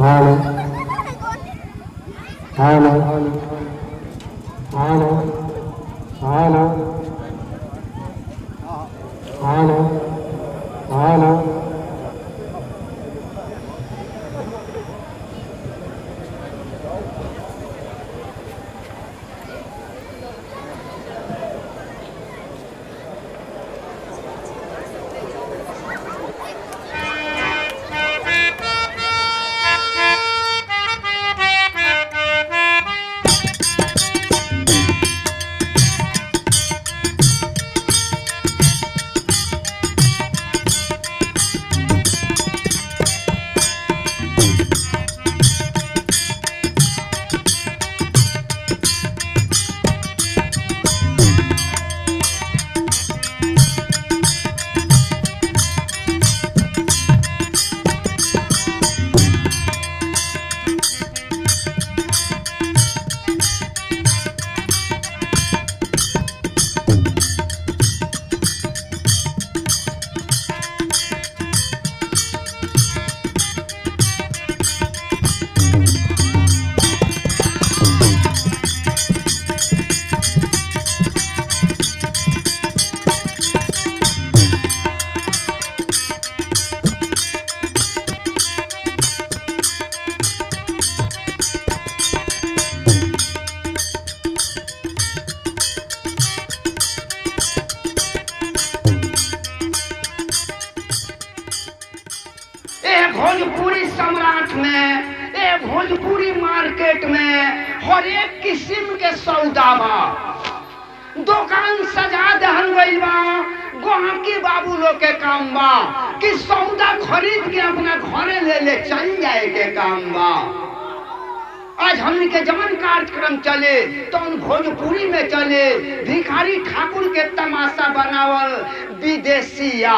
Hello hello hello hello hello hello Bhojpuri सम्राट में Bhojpuri market में हर एक किस्म के सौदा बा। दुकान सजा दहल गइल बा। गहकी बाबू लोग के काम बा कि सौदा खरीद के अपना घरे ले चल जाए के काम बा। आज हमने के जमन कार्यक्रम चले तो भोजपुरी में चले भिखारी ठाकुर के तमाशा बनावल विदेशिया।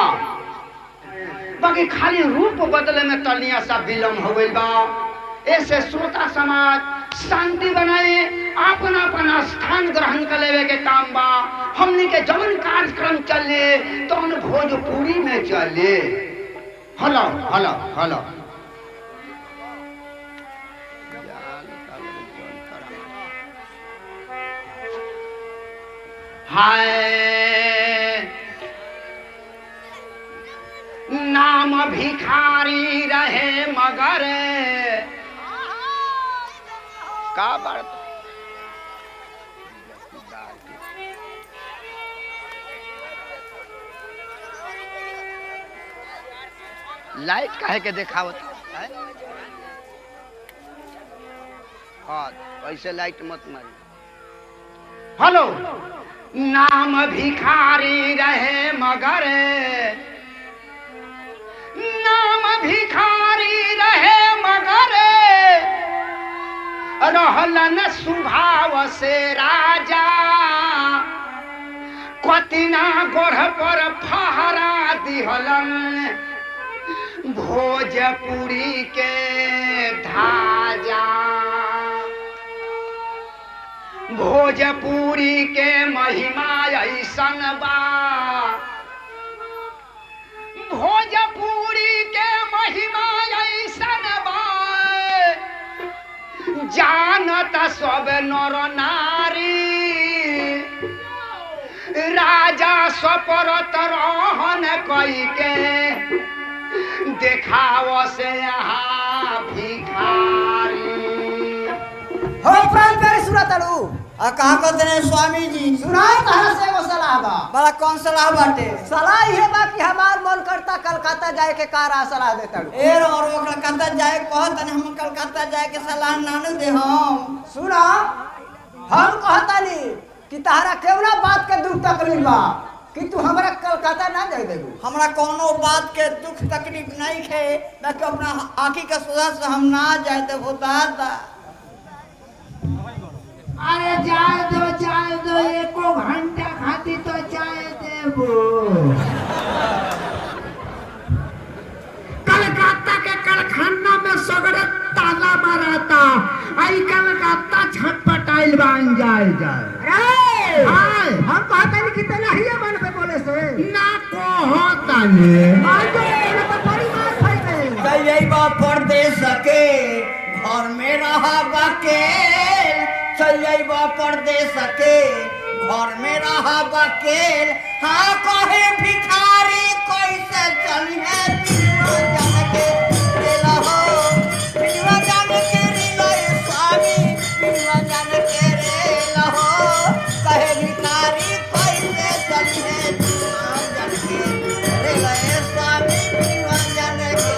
बाकी खाली रूप बदले में तनिया सा विलम्ब हो गई बा। ऐसे श्रोता समाज शांति बनाए अपना अपना स्थान ग्रहण कर लेवे के काम बा। हमने के जमन कार्यक्रम चले तो भोजपुरी में चले। हेलो हेलो हेलो हाय नाम भिखारी रहे मगर का बात लाइट काहे के देखावत है? हाँ ऐसे लाइट मत मारी। हेलो नाम भिखारी रहे मगर नाम भिखारी रहे मगर रहलन स्वभाव से राजा। कतिना गोढ़ पर फहरा दिहलन भोजपुरी के धाजा। भोजपुरी के महिमा ऐसन बा। भोजपुरी के महिमा ऐसन बा जानत सब नर नारी। राजा सपरत रहन कई के देखाव से यहाँ भिखारी। हो प्राण प्यारे सुरतलू आ कहाँ करते हैं स्वामी जी? सुनाई कहाँ से वो सलाह बा? बड़ा कौन सलाह बाटे? सलाह ये बा कि हमार मन करता कलकत्ता जाए के कारा सलाह देता। एर और वो कलकत्ता जाए कहत हम कलकत्ता जाए के सलाह नानू दे। हम सुना हम कहतानी कि तहरा केवना बात के दुख तकलीफ बा कि तू हमरा कलकत्ता ना जाए देबू। हमरा कोनो बात के दुख तकलीफ नहीं है। मैं तो अपना आँखी के सुधा से हम ना जाए दे होता। अरे जाए दो एको घंटा खाती तो जाए देबो। कलकत्ता के कारखाना में सगरे ताला मारता। आई कलकत्ता झटपटाइल बन जाए। हम कहते नहीं कितना ही मन पे बोले से ना कहता ने आज तो बड़ी बात है। यही बात परदेश के घर में रहब अकेल चल जाइब परदेश के घर में रहब अकेल हाँ कहे भिखारी कैसे चलिए बिनवा जान के रेला हो बिनवा जान के रेला स्वामी बिनवा जान के रेला हो कहे भिखारी कैसे चलिए बिनवा जान के रेला स्वामी बिनवा जान के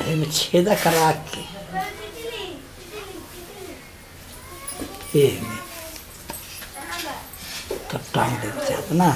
रे में छेदा करा के ये में तब टाइम लग जाता ना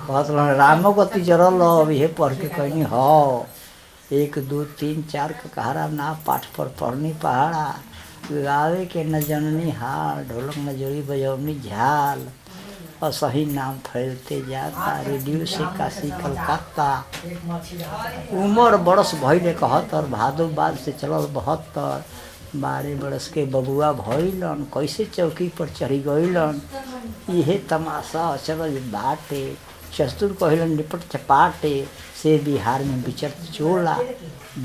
कहत रामो गति जरल अब ये पढ़ के कहनी हो 1 2 3 4 के कहारा ना पाठ पर पढ़नी पहाड़ा गावे के न जननी हाल ढोलक न जोड़ी बजौनी झाल और सही नाम फैलते जाता रेडियो से काशी कलकत्ता उम्र बरस भइले 71 भादो बाद से चलल 72 12 बरस के बबुआ भइलन कैसे चौकी पर चढ़ी गइलन इहे तमाशा चलल बाटे चस्तुर कहलन निपट चपाटे से बिहार में बिचर चोला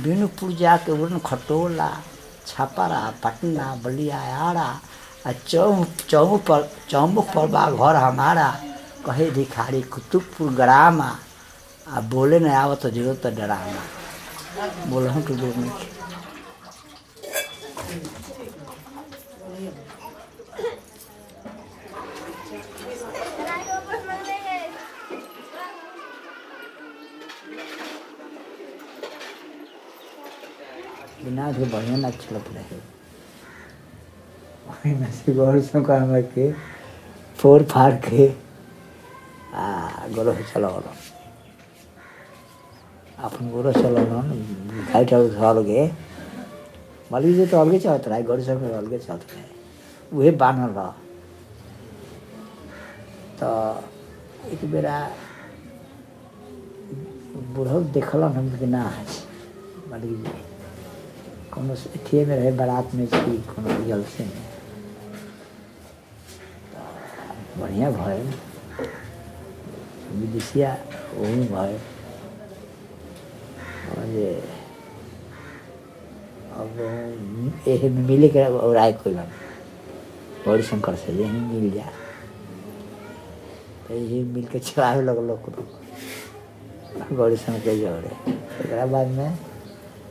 बिनुपुर जाके उड़न खटोला छपरा पटना बलिया आड़ा आ चौमुख पर बा घर हमारा कहे भिखारी कुतुबपुर ग्रामा आ बोले न आवत जरूरत डरामा बोलहूँ तो दूर में बिना के बढ़िया ना चलत रहे गौर संक्राम के फोर फाड़ के गोरह चलल अपन गोरह चलल घाट अलगे मालिक जी तो अलगे चलत रहे गौर संक्राम अलगे चलत रहे वही बानल रह तो एक बेरा बूढ़ा देखलन हम कि ना मालिक जी कोनो अथिए में रहे बारात में छी कोनो जलसे में बढ़िया भय विदेशिया वही भय और ये अब यही मिले के और आए कोई गौरी शंकर से यही मिल जाए तो यही मिल के चलावे लगल गौरी शंकर जोड़े एक बाद में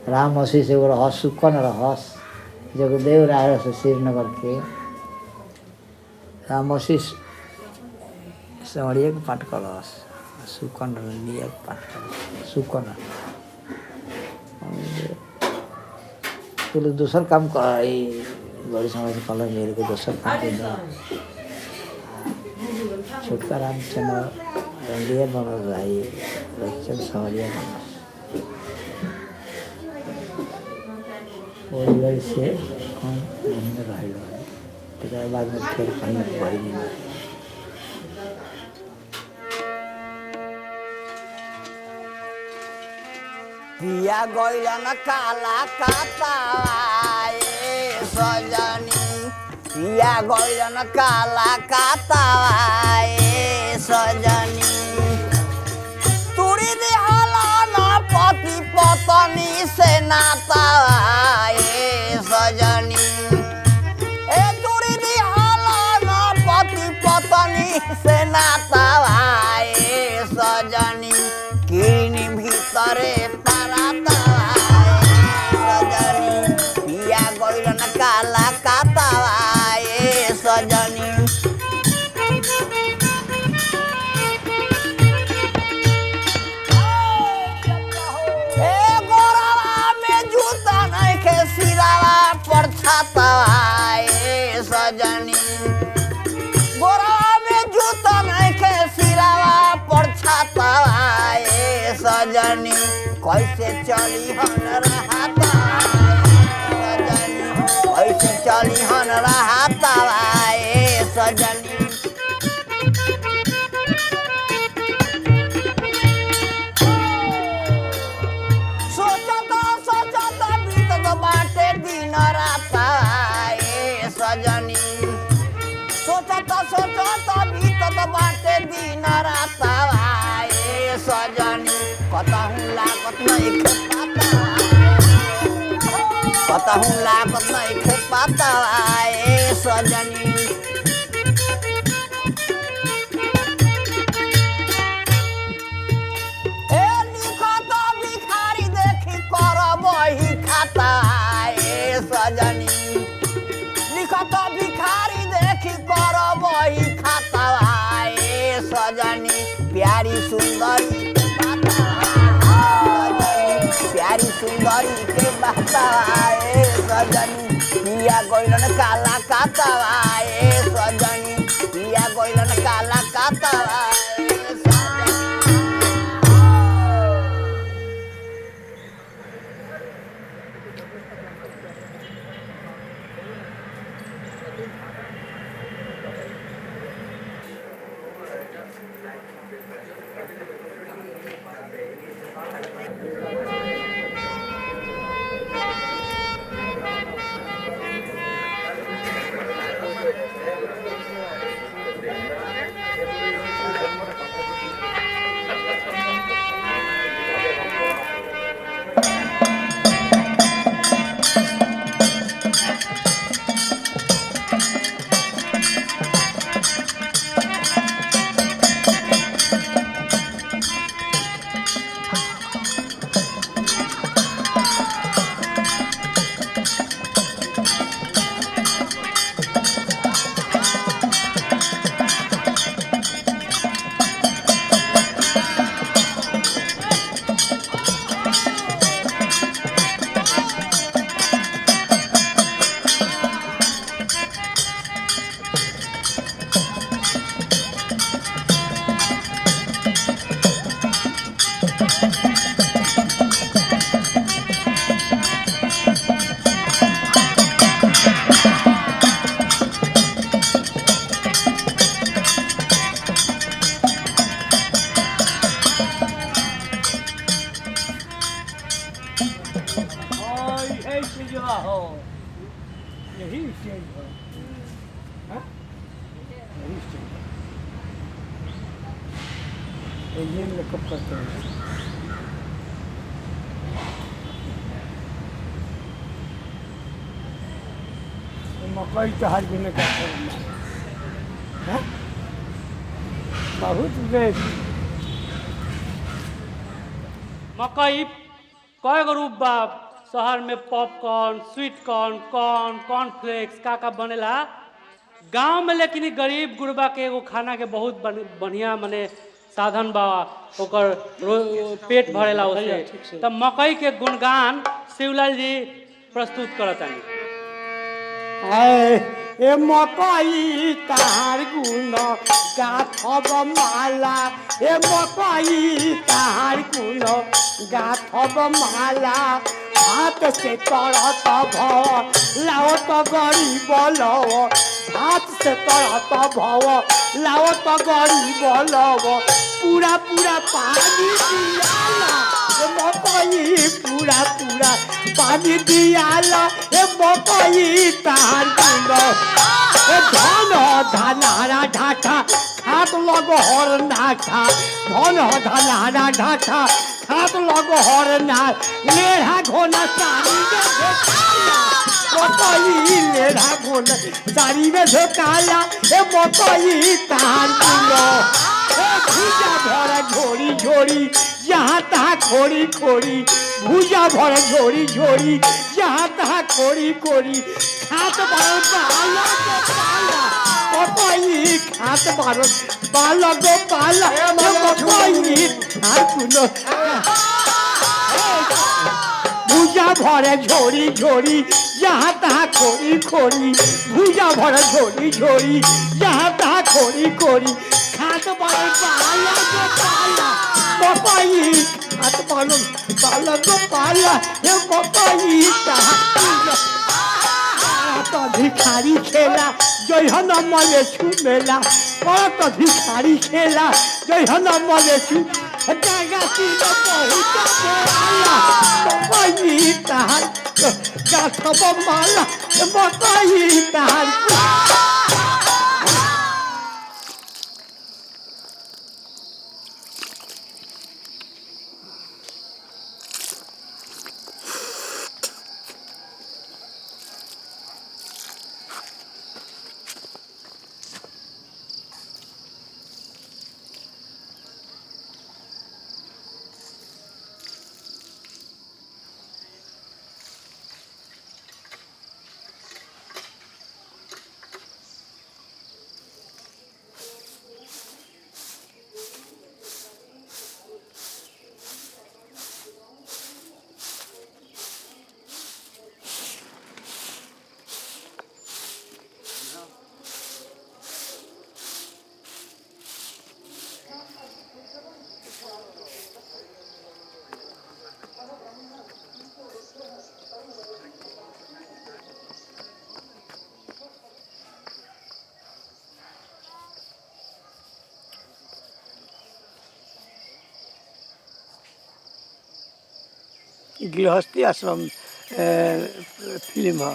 राम हसी से वो रहस सुकन रहस जगदेव राय से श्रीनगर के राम हसी सवरिया के पाठ कर रहस सुकन लिया के पाठ कर सुकन तो दूसर काम कर गौरी समाज कलर मेरे को दूसर काम कर छोटका रामचंद्र रंडिया बनल रही रचन सवरिया बनल और से हम नहीं रह बाद में फिर कहीं बढ़ी नहीं पिया गइलन काला कातावाए सजनी पिया गइलन काला कातावाए सजनी तुरी दिहला ना पति पत्नी से नातावाए सजनी ए तुरी दिहला ना पति पत्नी से नातावाए सजनी किनी भीतरे तारा तावाए सजनी पिया गइलन काला कातावा ए सजनी ए गोरावा में जूता नहीं के सिरावा पर छातावा ए सजनी गोरावा में जूता नहीं के सिरावा पर छातावा ए सजनी कैसे चली हन रहता सजनी कैसे चली हन रहता ए सजनी सोचता बीतत बाटे दिन रात ए सजनी सोचता बीतत बाटे दिन रात ए सजनी कतहूँ लागत नहीं खेपाता कतहूँ लागत नहीं खेपाता ए सजनी ए लिखत भिखारी देखी कर बही खाता ए सजनी लिखत भिखारी देखी कर बही खाता ए सजनी प्यारी सुंदरी प्यारी सुंदरी के बहतावा ए सजनी पिया गइलन काला कातावा ए सजनी पिया गइलन काला कातावा ए सजनी यही स्टेज है हाँ? यही स्टेज है ये मेकअप करते हैं मकई तो हर दिन करते हैं बहुत बेस्ट मकई कय गो रूप बा शहर में popcorn sweet corn corn cornflakes का बनेला गांव में लेकिन गरीब गुरबा के एगो खाना के बहुत बढ़िया मने साधन बा ओकर पेट भरेला उससे तब मकई के गुणगान शिवलाल जी प्रस्तुत करतानी ए मकई तार गुण गाथब माला ए मकई तार गुण गाथब माला हाथ से तरत भव लाओ तो गरीब लव हाथ से तरत भव लाओ तो गरीब लव पूरा पूरा पानी दियाला ए मकई पूरा पूरा पानी दियाला ए मकई तार गुण ए धन धनारा ढाठा खात लगो हर नाठा धन धनारा ढाठा खात लगो हर ना लेढ़ा घोना सारी मकई मेरा घोल साड़ी में से काला ए मकई तार पुलो ए भूजा भरा झोरी झोरी यहाँ तहाँ खोरी खोरी भूजा भरा झोरी झोरी यहाँ तहाँ खोरी खोरी खात बाल बाला के बाला मकई खात बाल गो बाला मकई तार पुलो भूजा भरे झोरी झोरी यहाँ तहाँ खोरी खोरी भूजा भरे झोरी झोरी यहाँ तहाँ खोरी खोरी खात बाल बाला गो बाला मकई खात बाल गो बाला हे मकई तहाँ तो भिखारी खेला जयहन मले छुमेला तो भिखारी खेला जयहन मले छू डागाती तो बहुत मकई तहार गाथब माला मकई तहार गृहस्थी आश्रम फिल्म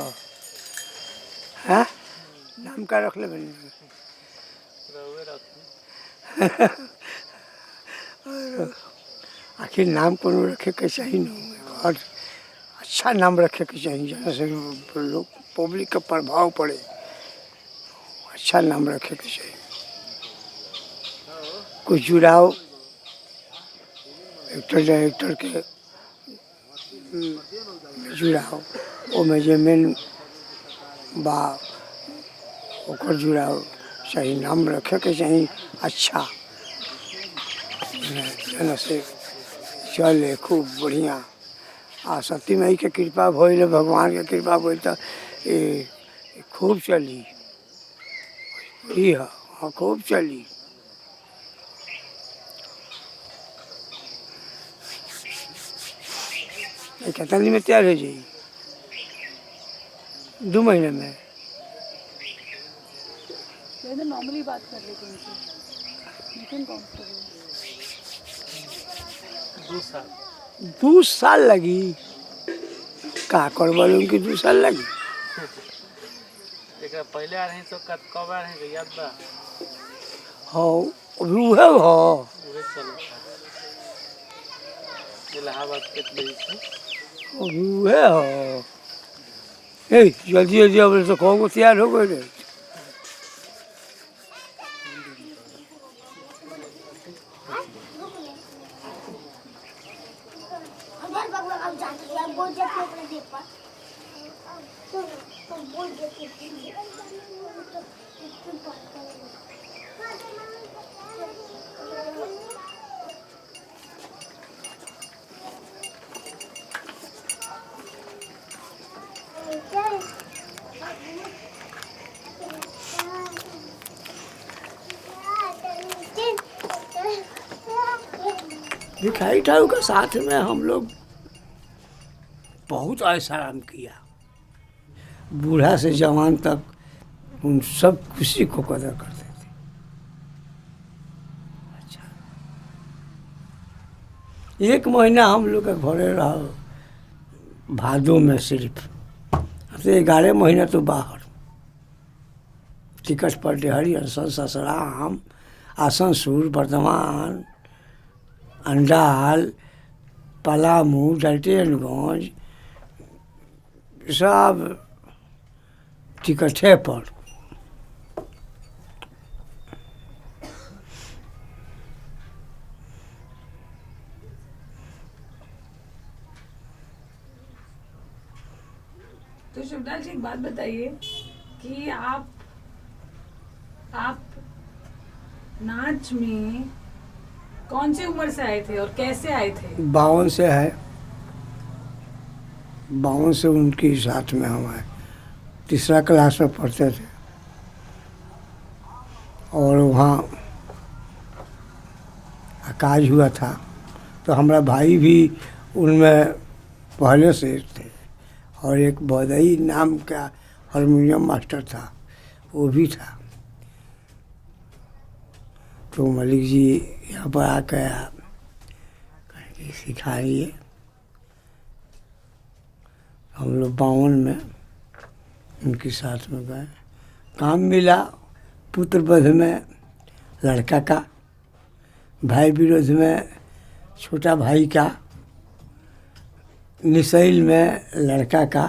है नाम का रख ले आखिर नाम कौन रखे के चाहिए ना और अच्छा नाम रखे के चाहिए जहाँ से लोग पब्लिक का प्रभाव पड़े अच्छा नाम रखे के चाहिए कुछ जुड़ाव एक्टर डायरेक्टर के जुड़ाव वो में जे मेन बा ओकर जुड़ाव सही नाम रखे के चाहिए अच्छा जना से चले खूब बढ़िया आ सती माई के कृपा भइल भगवान के कृपा भइल तो खूब चली ही हाँ खूब चली कितना दिन में तैयार हो जाएगी 2 महीने में नॉर्मली बात कर रहे थे उनसे लेकिन कौन 2 साल लगी का कर बोलूं कि 2 साल लगी एक पहले आ रही तो कब आ रही याद बा हाँ अभी उहे हो उहे चलो इलाहाबाद के बजे अभी उहे हो ए जल्दी जल्दी अब तो कहो तैयार हो गए भिखारी ठाकुर के साथ में हम लोग बहुत ऐसा आराम किया बूढ़ा से जवान तक उन सब खुशी को कदर करते थे अच्छा 1 महीना हम लोग के घरे रहा भादों में सिर्फ अब तो 11 महीना तो बाहर टिकट पर डेहरी अरसल ससुराम आसनसोल बर्धमान अंडाल पलामू डाल्टनगंज सब टिकटे पर। तो शिवलाल जी एक बात बताइए कि आप नाच में कौन सी उम्र से आए थे और कैसे आए थे? 52 से है, 52 से उनके साथ में हम आए। तीसरा क्लास में पढ़ते थे और वहाँ अकाज हुआ था, तो हमारा भाई भी उनमें पहले से थे। और एक बौदई नाम का हारमोनियम मास्टर था, वो भी था। तो मलिक जी यहाँ पर आकर सिखा रही है। हम लोग 52 में उनके साथ में गए। काम मिला पुत्र वध में लड़का का, भाई विरोध में छोटा भाई का, निसैल में लड़का का,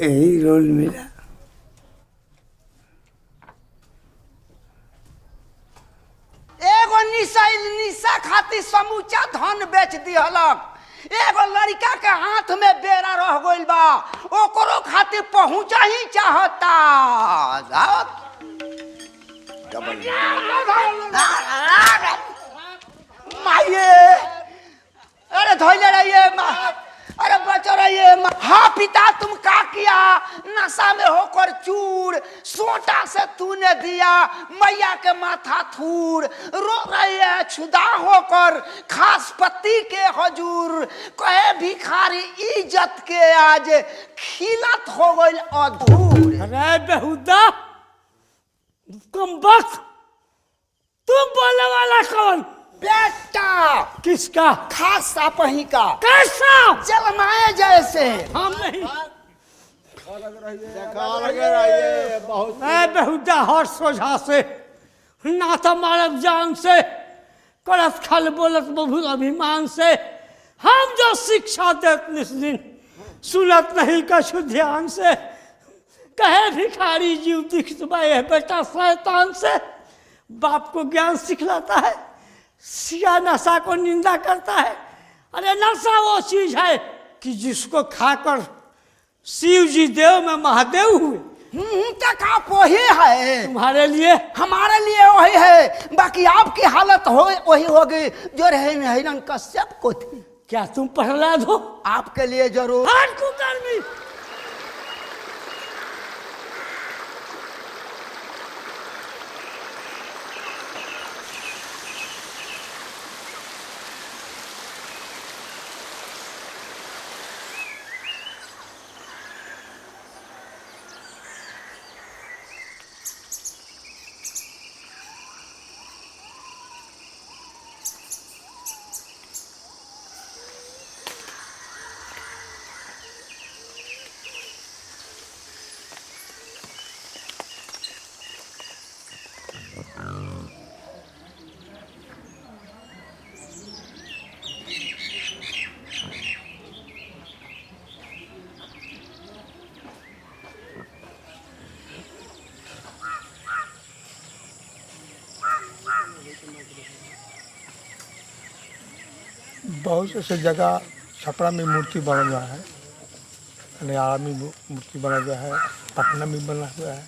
यही रोल मिला। एगो निसैल निशा खातिर समूचा धन बेच दिहलक। एगो लड़का के हाथ में बेरा रह गइल बा, ओकरो खातिर पहुंचा ही चाहता। माये अरे धोइले रहिए अरे बचो रहिए। हाँ पिता तुम का किया? नशा में होकर चूर, सोटा से तूने दिया मैया के माथा थूर। रो रही है छुदा होकर खास पति के हजूर। कहे भिखारी इज्जत के आज खिलत हो गई अधूर। अरे बेहुदा कमबख्त, तुम बोलने वाला कौन? बेटा किसका? खास आपही का। कैसा? जलमाए जैसे। हम नहीं। बेहुदा हर सोझा से ना तो मारब जान से, करत खल बोलत बहुल अभिमान से। हम जो शिक्षा देत निस्दिन सुनत नहीं कछु ध्यान से। कहे भिखारी जीव दिखत बाए बेटा शैतान से। बाप को ज्ञान सिखलाता है, सिया नशा को निंदा करता है। अरे नशा वो चीज है कि जिसको खाकर शिव जी देव में महादेव हुए। तक आप वही है, तुम्हारे लिए हमारे लिए वही है। बाकी आपकी हालत हो वही होगी जो हिरण कश्यप को थी। क्या तुम प्रहलाद हो? आपके लिए जरूर। हट कुकर्मी। बहुत ऐसे जगह छपरा में मूर्ति बना हुआ है, नयारा में मूर्ति बना हुआ है, पटना में बना हुआ है,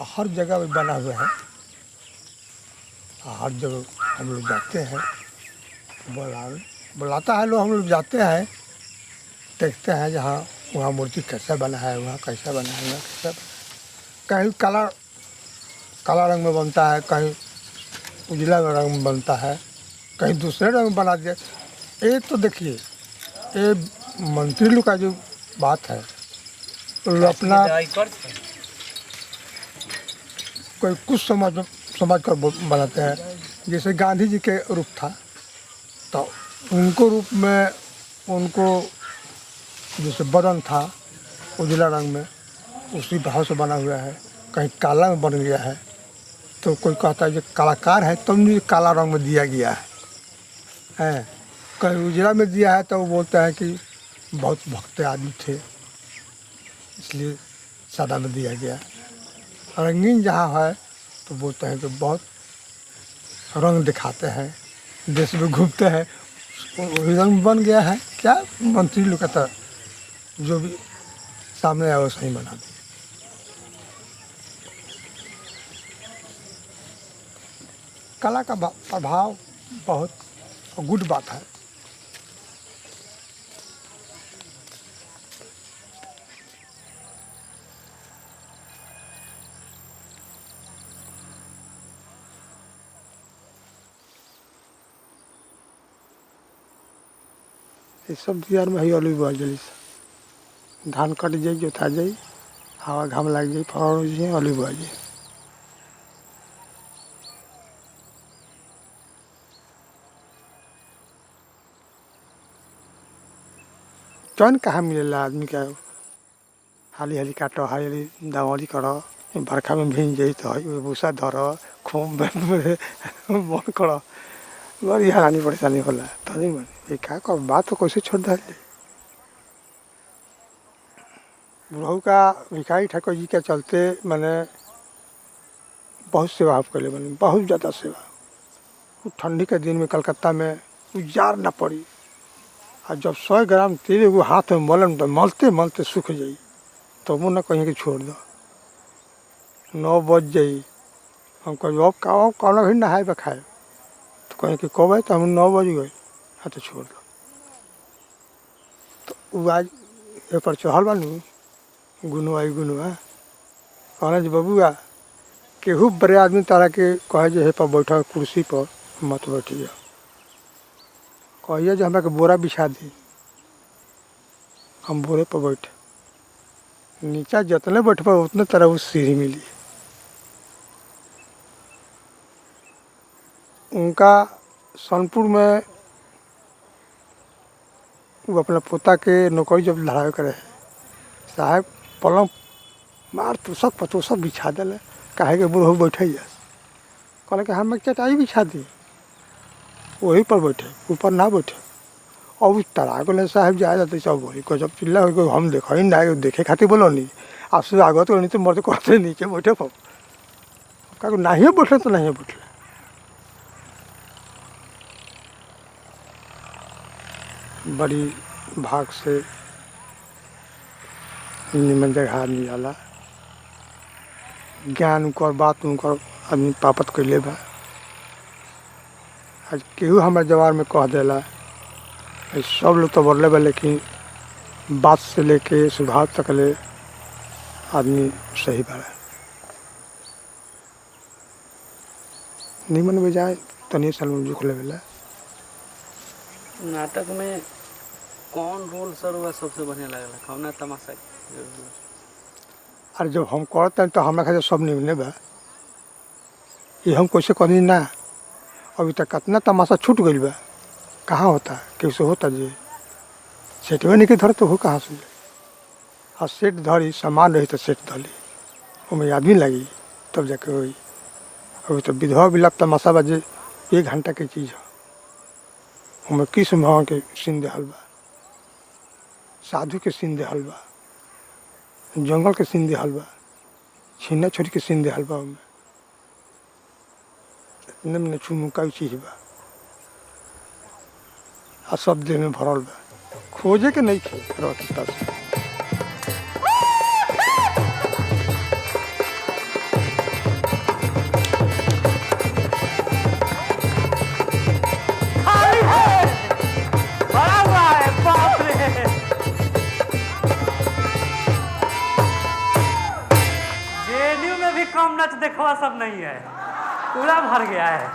हर जगह में बना हुआ है। हर जगह हम लोग जाते हैं, बुलाता है लोग, हम लोग जाते हैं, देखते हैं जहाँ वहाँ मूर्ति कैसा बना है, वहाँ कैसा बना है, वहाँ कैसा कहीं काला रंग में बनता है, कहीं उजला रंग में बनता है, कहीं दूसरे रंग में बना दिया। ये तो देखिए, ये मंत्री लोग का जो बात है, तो लोग अपना कोई कुछ समझ कर बनाते हैं। जैसे गांधी जी के रूप था, तो उनको रूप में उनको जैसे बदन था उजला रंग में, उसी भाव से बना हुआ है। कहीं काला में बन गया है, तो कोई कहता है जो कलाकार है तो उन्हें काला रंग में दिया गया है। कहीं उजला में दिया है तो वो बोलता है कि बहुत भक्त आदमी थे, इसलिए सादा में दिया गया। रंगीन जहाँ है तो बोलते हैं कि बहुत रंग दिखाते हैं, देश में घूमते हैं, वही रंग बन गया है। क्या मंत्री लोग का था, जो भी सामने आया वो सही बना दिया। कला का प्रभाव बहुत गुड बात है। ये सब बिहार में ही अलू बुआ जली, धान कट जाए, जोता जाए, हवा घाम लग जाए, फड़ हो जाए, अलू बुआ जाए। चैन कहाँ मिलेला आदमी का, हाली हाली काटो, हाली हाली दवारी करो, बरखा में भींग जाए तो भूसा धरो, खूब बंद करो, बड़ी हैरानी परेशानी होला। तभी मन क्या कर बात तो कैसे छोड़ दे। बुढ़ऊ का भिखारी ठाकुर जी के चलते मैंने बहुत सेवा कर ले, मैंने बहुत ज़्यादा सेवा। वो ठंडी के दिन में कलकत्ता में उजार ना पड़ी, और जब 100 ग्राम तेल वो हाथ में मलन तो मलते मलते सूख जाई, तो वो ना कहीं के छोड़ दो। 9 बज जाई, हम कहीं अब कौन भी नहाए बखाए, तो कहीं कि कब है, तो हम 9 बज गए, हाँ तो छोड़ दो। तो वो आज ये पर चढ़ल बानू गुनुआ कहना जी बबुआ केहू बड़े आदमी तारा के कहे जे पर बैठा कुर्सी पर मत बैठिए, कहिए जो हमरा के बोरा बिछा दी, हम बोरे पर बैठे, नीचा जितने बैठ पर उतने तरह वो सीढ़ी मिली। उनका सोनपुर में वो अपना पोता के नौकरी जब लड़ाई करे, साहब पलंग मार तो सब बिछा दिले, काहे के बूढ़ो बैठे कहले कि हम चटाई बिछा दी, वही पर बैठे, ऊपर ना बैठे। और तरा गले साहब जाए जाते सब वही को जब चिल्ला हो, हम देखो ही ना देखे खातिर बोलो नहीं, आपसे आगत नहीं तो मरते कहते नीचे बैठे पर का नहीं बैठे तो नहीं बैठे। बड़ी भाग से निमन जगह आदमी जाला, ज्ञान उनकर बात उनकर आदमी प्राप्त कर ले बा। आज केहू हमारे जवार में कह देला, सब लोग तो बोले बा, लेकिन बात से लेके स्वभाव तक ले आदमी सही बा। निमन बजाय तनी साल में जुख लेवेला। नाटक में कौन रोल सर हुआ सबसे बढ़िया लगेला, कौन तमाशा? अरे जब हम करते हैं तो हमारे खाते सब निमने बा, ये हम कैसे करी ना। अभी तक कितना तमाशा छूट गई बा, कहाँ होता कैसे होता जी, सेटवे नहीं के धर तो हो कहाँ से। और सेट धरी सामान रही तो सेट धरी, उसमें आदमी लगी तब जाके हुई। अभी तो विधवा विलाप तमाशा बजे 1 घंटा की चीज़ है, उसमें कृष्ण भगवान के सीन देहल बा, साधु के सीन देहल बा, जंगल के सीन देहल बा, छीना छोरी के सीन देहल बा। उसमें इतने में चुमुका चीज बा, आ सब देह में भरल बा, खोजे के नहीं खे रखता से। कम नच देखवा सब नहीं है, पूरा भर गया है।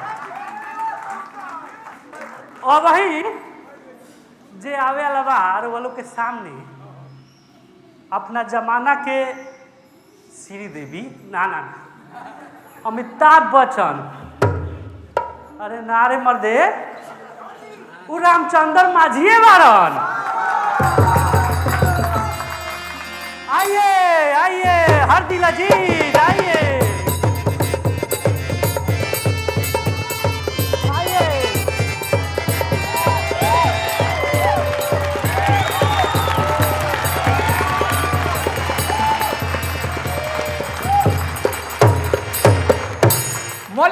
और वही जे आवे वाला बार वो लोग के सामने अपना जमाना के श्री देवी ना अमिताभ बच्चन, अरे नारे मर्दे उ रामचंद्र माझिए बारन। आइए आइए हर दिल अजीज आइए।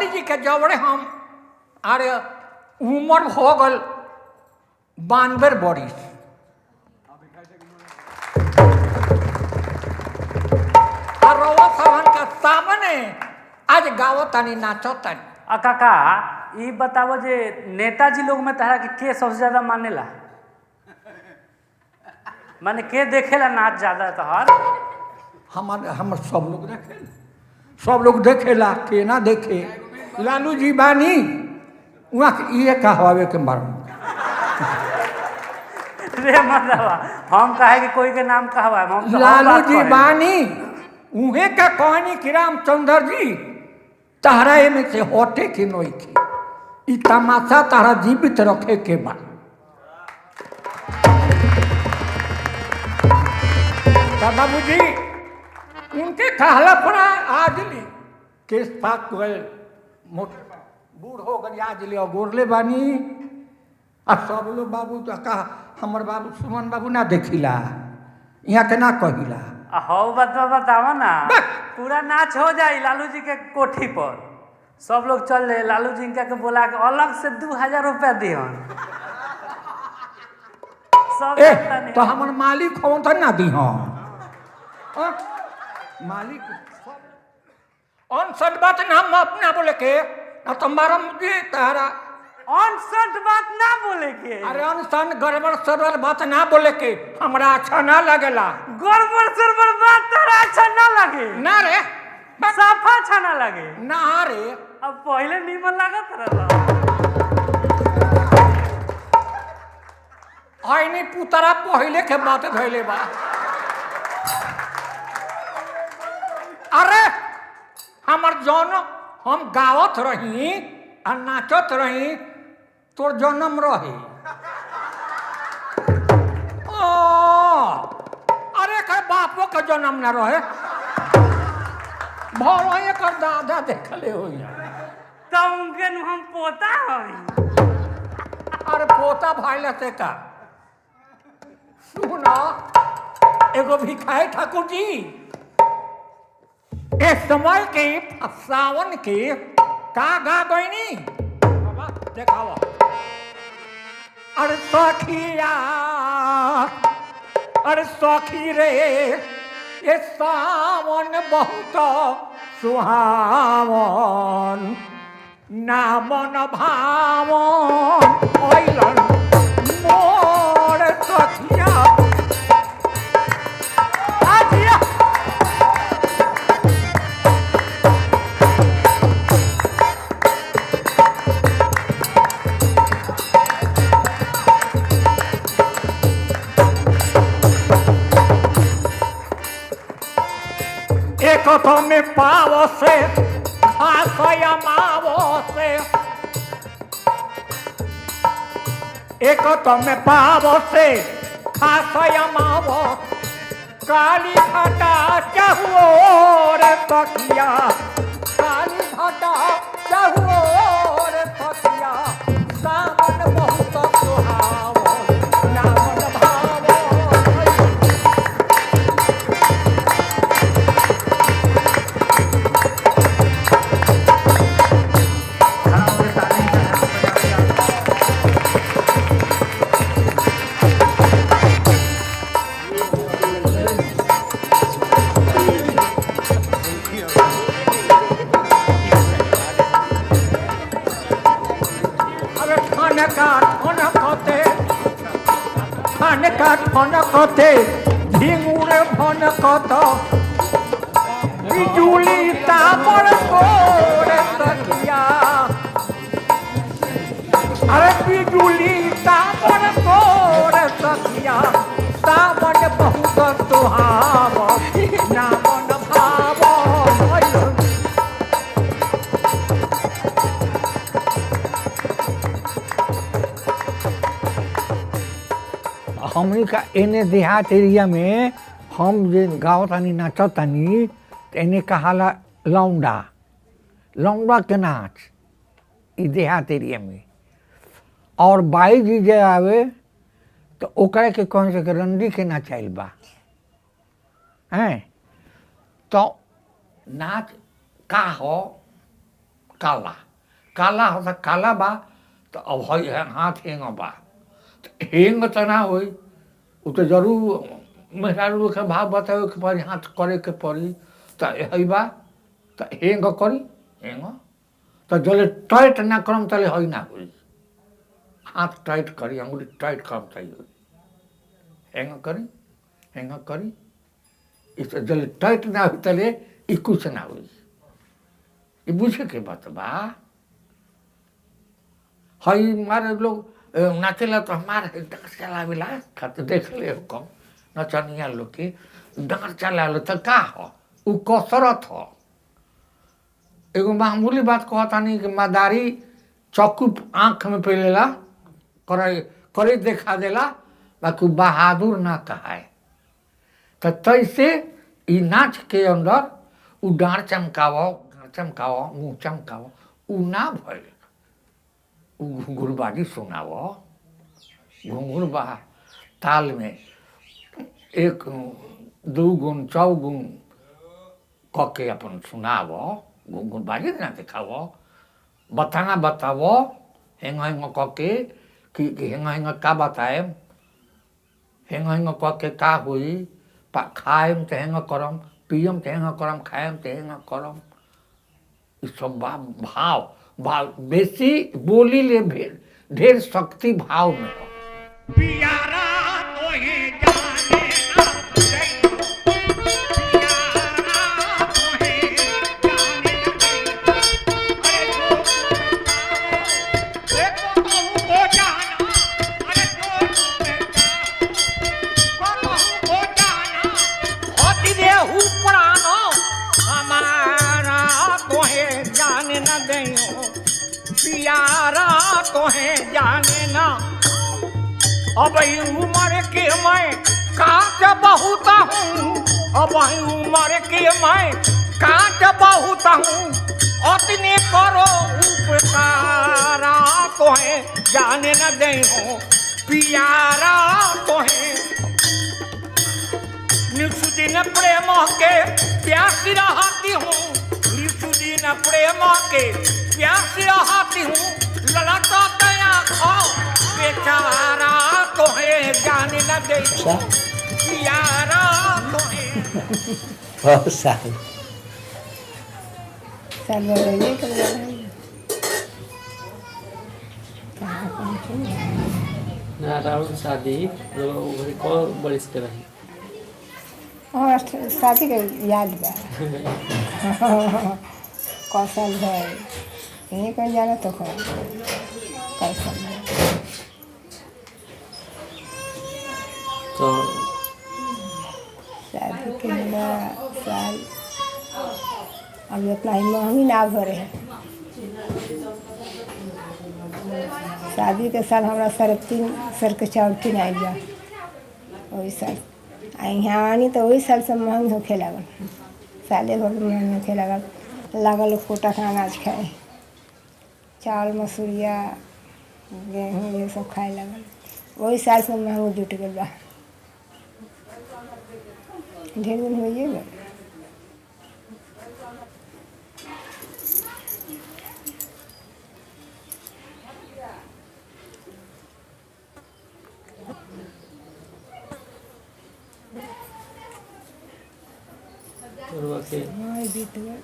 भोली जी के जबड़े हम अरे उम्र हो गल 92 बरिस और रउआ साहब के सामने आज गावो तनी नाचो तनी। आ काका ई बतावो जे नेताजी लोग में तहरा के सबसे ज्यादा मानेला, माने के देखेला नाच ज्यादा तोहर? हम सब लोग देखे, सब लोग देखेला के ना देखे। लालू जी बानी वहाँ के ये कहवावे के मार रे मतलब हम कहे कि कोई के नाम कहवा हम तो लालू जी बानी उहे का कहनी कि रामचंद्र जी तहरा में से हटे के नोई के ई तमाशा तहरा जीवित रखे के बा। बाबू जी उनके कहला पड़ा आज ली केस पाक गए बूढ़ हो गए आज ले गोरले बानी आ सब लोग बाबू तो कहा हमर बाबू सुमन बाबू ना देखिला यहाँ के ना कहिला। हो बतावा ना पूरा नाच हो जाए लालू जी के कोठी पर, सब लोग चल रहे लालू जी के बोला के अलग से 2000 रुपया दिहन सब तो हमर मालिक हो तो ना दिहन मालिक अनसठ बात ना हम अपना बोले के ना तुम्हारा मुझे तारा अनसठ बात ना बोले के। अरे अनसन गड़बड़ सरबड़ बात ना बोले के हमरा अच्छा ना लगेला। गड़बड़ सरबड़ बात तारा अच्छा ना लगे? ना रे साफा अच्छा ना लगे ना रे। अब पहले नीमन लागत रहला आईनी पुतरा पहले के बात धैले बा। अरे हमर जौन हम गावत रही आ नाचत रही तोर जन्म रही। अरे कर बापो का जन्म न रहे भलो एकर दादा देखले हो तो उनके हम पोता हई। अरे पोता भाई से का सुना एगो भिखारी ठाकुर जी इस समय के सावन के का गा गईनी बाबा देखावा। अरे सखिया अरे सखी रे ये सावन बहुत सुहावन ना मन भावन ओइलन मोर सखिया। एक तो में पाव से खासया मावो से एक तो में पाव से खासया मावो काली घटा चाहुओ रे सखिया काली घटा चाहुओ रे सखिया सावन बहुत सुहावन नामन भावो। কতে ঝিঙুরে ভন কত বিজুলি তাপর করে সখিয়া আরে বিজুলি তাপর করে সখিয়া সাবন বহুত সুহাব নামন ভাব। हमनी का एने देहात एरिया में हम जे गाँव तानी नाचत तानी एने कहाला लौंडा लौंडा के नाच ई देहात एरिया में। और बाई जी जे आवे तो ओकरा के कौन से रंडी के नाच आइल बा हैं। तो नाच का हो काला काला होता काला बा तो अब है हाथ हेंग बा तो हेंग तो ना होई वो तो जरूर मेहरारू के भाव बतावे के पड़ी हाथ करे के पड़ी तो है बा तो हेंग करी हेंग तो जले टाइट ना करम तले है ना होई हाथ टाइट करी अंगुली टाइट करम तले हेंग करी इस जले टाइट ना हो तले ई कुछ ना होई ये बुझे के बात बा हई मारे लोग नाचेला तो हमारे डांस चलावेला खाते देख ले हो कम नचनिया लोग के डांस चलावे तो का हो उ कसरत हो एगो मामूली बात कहता नहीं कि मदारी चक्कू आंख में पेलेला करे देखा देला बाकी बहादुर ना कहाए तो तैसे ई नाच के अंदर उ डांड चमकावो मुंह चमकावो उ ना भइल घुंघुरबाजी सुनावो घुंघुरबा ताल में एक दू गुण चौगुण क के अपन सुनावो घुंघुरबाजी ना दिखावो बताना बतावो हेंग हेंग क के कि हेंग हेंग का बताए हेंग क के का हुई खाएम तो हेंग करम पियम तो हेंग करम खाएम तो हेंग करम ई सब भाव भाव बेसी बोली ले ढेर शक्ति भाव में हो पियारा तोहे जाने ना दैयो पियारा तोहे जाने ना दैयो अरे तो को जाना अरे तो को जाना होती दे हु पुरानो हमारा तोहे जाने ना दैयो पियारा तोहे जाने ना अब उम्र के मैं काट बहुत हूँ अब उम्र के मैं काट बहुत हूँ अतने करो उपकारा तोहे जाने न दे हो पियारा तोहे निसुदिन प्रेम के प्यासी रहती हूँ निसुदिन प्रेम के प्यासी रहती हूँ ललटा दया खाओ बेचारा तोहे जाने न दे पियारा तोहे बहुत साल बोलिए कर ना राहुल शादी घरी कौन बरिस के रही और शादी के याद बा कौशल है ये कौन जाना तो कौशल है तो शादी के साल अभी उतना ही महंगी ना भरे है शादी के साल हमारा 3.5 सर के चाउर किन आइल बा वही साल आ यहाँ आनी तो वही साल से महंग होखे लागल साले भर महंग होखे लागल कोटा का अनाज खाए चावल मसूरिया गेहूँ ये सब खाए लागल वही साल से महंग जुट गल बा ढेर दिन होइए गए बीत गए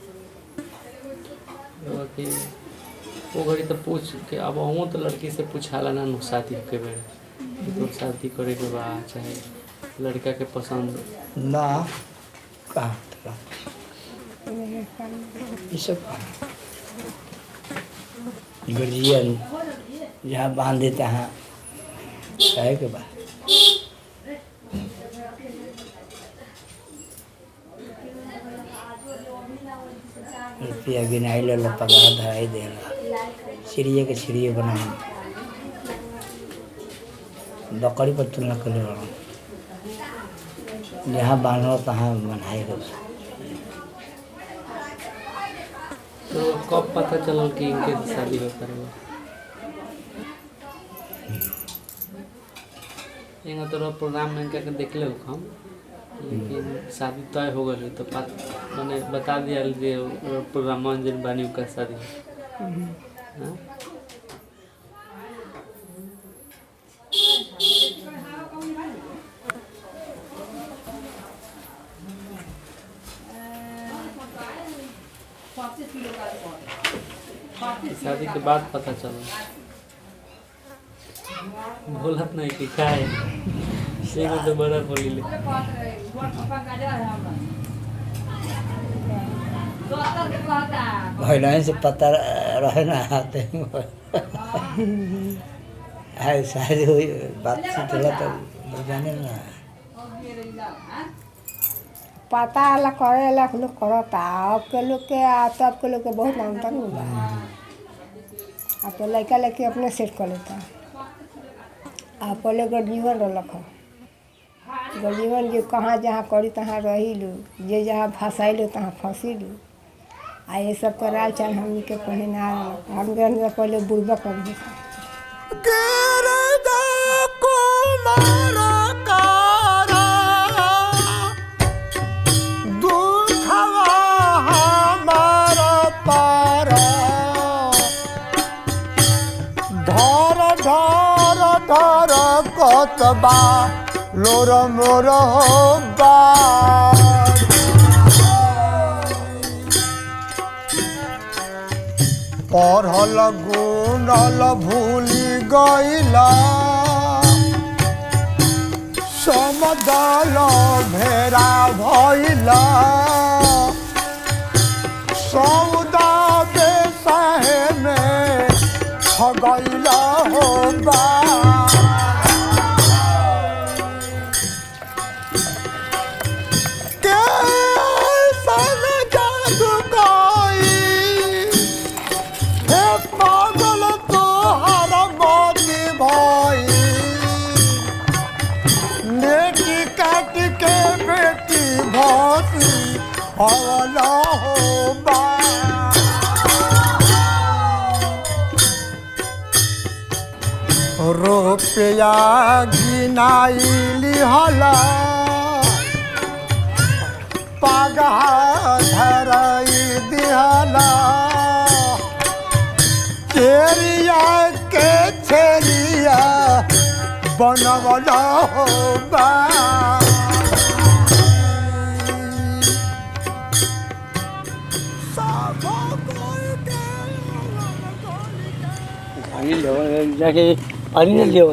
वो घड़ी तो पूछ के अब हूँ तो लड़की से पूछाला ना नु शादी के बेरे तो शादी करे के बा चाहे लड़का के पसंद ना कहा ये सब गर्जियन जहाँ बांध देते हैं कहे के बाद रुपया गिनाई लो पगार धराई देला चिड़िए के चिड़िए बना बकरी पर तुलना कर जहाँ बांधो तहाँ बनाए तो कब पता चलल कि इनके शादी हो करेगा यहाँ तो प्रोग्राम में इनका देख ले हम लेकिन शादी तय हो गई तो मैंने बता दिया प्रोग्राम जिन बानी का शादी शादी के बाद पता चला बोलत नहीं कि क्या है से तो बड़ा बोली ले भैया से पता रहे ना आते है शायद हुई बातचीत होला तो जाने ना पता वाला करे ला लोग करता अब के लोग के तब के लोग के बहुत अंतर हुआ। अब तो लड़का लड़की अपने सेट कर लेता। आप पहले गर्जीवन रख गर्जीवन जो कहाँ जहाँ करी तहाँ रही लो जे जहाँ फंसाई लो तहाँ फंसी लो आ ये सब कराल चाल हमनी के पहले ना हम पहले बुढ़बा कर दी कतबा लोर मोर पढ़ल गुणल भूली गईला समदल भेरा भइला सौदा बेसाहे में ठगैला हो बा हवला हो बा रुपया गिनाई लिहला पगहा धराई दिहला चेरिया के छेरिया बनवला हो बा जाके पानी नहीं लिया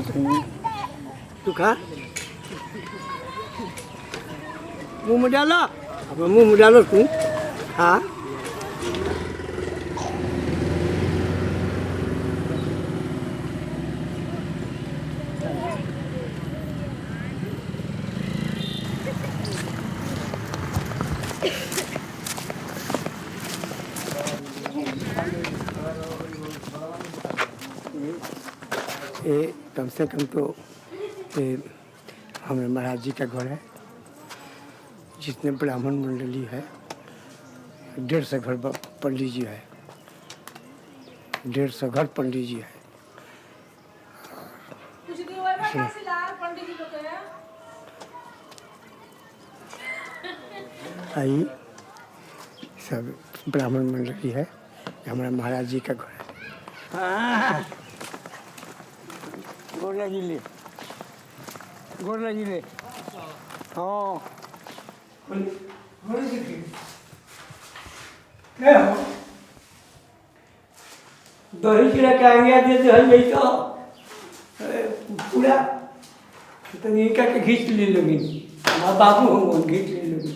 तू खा मुँह में डाला अब मुँह में डालो तू हाँ ये कम से कम तो हमारे महाराज जी का घर है जितने ब्राह्मण मंडली है 150 घर पंडित जी है 150 घर पंडित जी है आई सब ब्राह्मण मंडली है हमारे महाराज जी का घर है गोरला जिले हाँ दही चिड़ा के आगे देते हैं यही तो पूरा तो इनका के खींच ले लोगी माँ बाबू होंगे खींच ले लोगी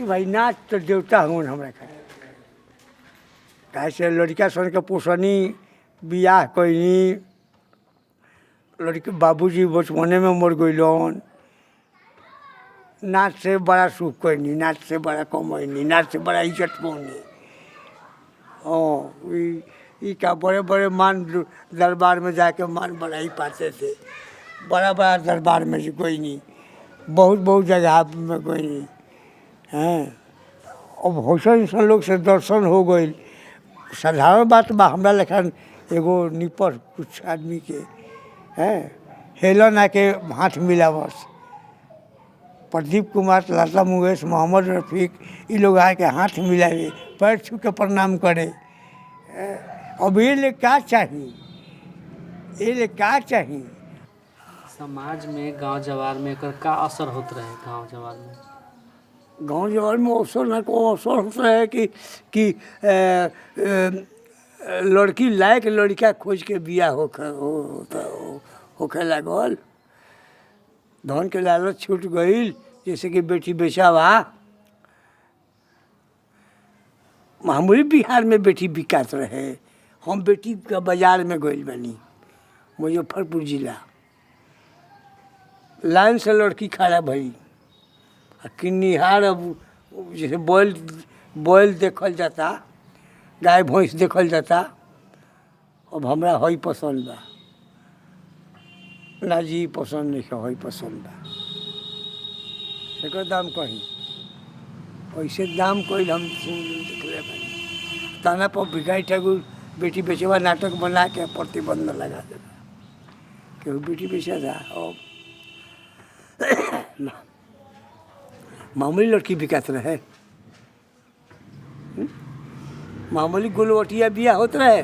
भाई नाच तो देवता हूँ हमरा कैसे लड़का सन के पोसनी बियाह कैनी लड़के बाबूजी बचपने में मर गइलन नाच से बड़ा सुख कैनी नाच से बड़ा कमैनी नाच से बड़ा इज्जत पौनी हाँ का बड़े बड़े मान दरबार में जाके मान बड़ा ही पाते थे बड़ा बड़ा दरबार में कोई नहीं बहुत बहुत जगह में कोई नहीं हैं अब वैसन लोग से दर्शन हो गई। साधारण बात बा हमरा लेखन एगो निपर कुछ आदमी के हैं हेलन आके हाथ मिलावस। प्रदीप कुमार, लता मुंगेश, मोहम्मद रफ़ीक ये लोग आके हाथ मिलावे, पैर छू के प्रणाम करे। अब ये ले का चाहिए, ये ले का चाहिए। समाज में गांव जवार में एकर का असर होत रहे गांव जवार में? गांव जवार में अवसर ना को अवसर होता है कि लड़की लायक लड़का खोज के बिया होखे लागल। धन के लालच छूट गई, जैसे कि बेटी बेचावा। मामूली बिहार में बेटी बिकात रहे। हम बेटी का बाजार में गइल बानी, मुजफ्फरपुर जिला। लाइन से लड़की खड़ा भई, किन्निहार अब जैसे बैल देखल जाता, गाय भैंस देखल जाता। अब हमरा हई पसंद बा ना जी, पसंद नहीं हई पसंद बा। एकर दाम कही ऐसे दाम कोई हम देखले बानी। ताना पर भिखारी ठाकुर बेटी बेचवा नाटक बना के प्रतिबंध लगा देगा। केहू बेटी बेचा था। अब मामूली लड़की बिकात रहे, मामूली गुलवटिया बिया होत रहे।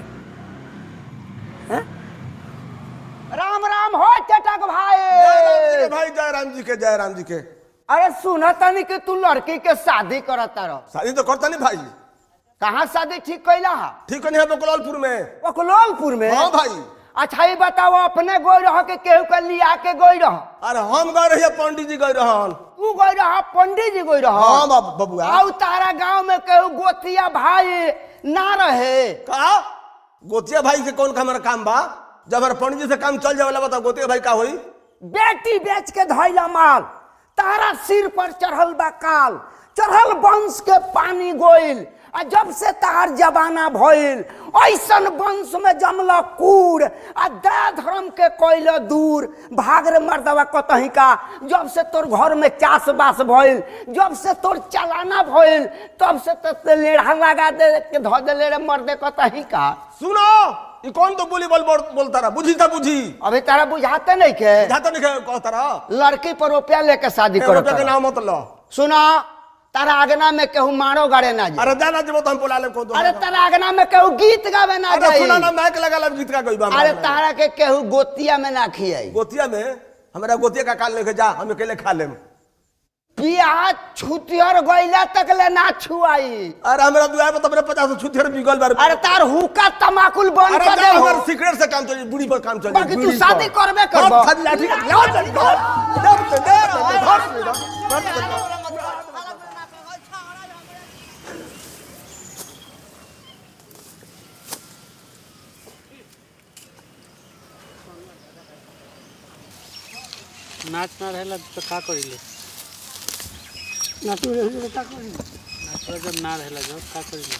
राम राम हो चटक भाई। भाई जय राम जी के, जय राम जी के। अरे सुना तनी कि तू लड़की के शादी करता रहो। शादी तो करता नहीं भाई। कहाँ शादी ठीक कैला है? ठीक नहीं है बकलौलपुर में। बकलौलपुर में? हाँ भाई। अच्छा ये बताओ, अपने गोई रह के केहू के लिया के गोई रह? अरे हम गए रहिए, पंडित जी गए रहन। तू गोई रह, पंडित जी गोई रह? हाँ बबुआ। आउ तारा गांव में केहू गोतिया भाई ना रहे का? गोतिया भाई से कौन हमारा काम बा? जब हमारे पंडित जी से काम चल जाए बताओ गोतिया भाई का होई? बेटी बेच के धैला माल, तारा सिर पर चढ़ल बा काल, चढ़ल वंश के पानी गोइल। आ जब से तार जमाना भइल, ऐसन वंश में जमला कूड़, आ दया धर्म के कोइल दूर। भाग रे मर्दवा कतही का, जब से तोर घर में चास बास भइल, जब से तोर चलाना भइल, तब से तो लेढ़ा लगा दे के धो दे रे मर्दे कतही का। सुनो, ये कौन तो बोलता रहा, बुझी था बुझी। अभी तारा बुझाते नहीं के? बुझाते नहीं के कहता रहा। लड़की पर रुपया लेके शादी करो। रुपया के नाम मत लो। सुना, तारा आगना में केहू मारो गाड़े ना जाए। अरे जाना जब तो हम बोला ले को दो। अरे तारा आगना में केहू गीत गावे ना जाए। अरे सुना ना, माइक लगा लब गीत का गईबा। अरे तारा के केहू गोतिया में ना खियाई। गोतिया में? हमरा गोतिया का काल लेके जा, हम अकेले खा लेम। पिया छुतियर गइला तक ले ना छुआई। अरे हमरा दुआर पे तो मेरे 50 छुतियर बिगल बार। अरे तार हुक्का तमाकुल बंद कर दे। हमर सीक्रेट से काम चली, बूढ़ी पर काम चली। बाकी तू शादी करबे करबो। खाली लाठी नाच ना रहेला तो का करिले? नाचू रहे का करी? नाचवा जब ना रहेला जब का करिले?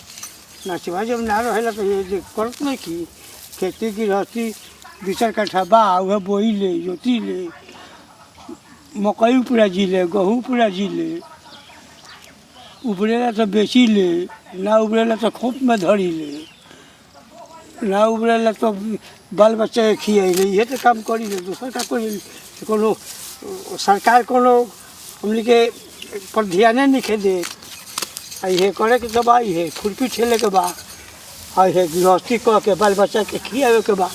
नाचवा जब ना रहेला तो ये करत नहीं की खेती गृहस्थी बिचर कट्ठा बा, वह बोई ले, जोती ले, मकई पूरा जी ले, गहूँ पूरा जी ले। उबरेला तो बेची ले, ना उबरेला तो खोप में धरी ले, ना उबरेला तो बाल बच्चा के खियाई ले। ये तो काम करी ले, दूसरा का कोई कोनो सरकार कोनो हमने के पर ध्यान नहीं दे। ये करे के तो बा, ये खुरपी ठेले के बा, ये गृहस्थी कह के बाल बच्चा के खियावे के बा,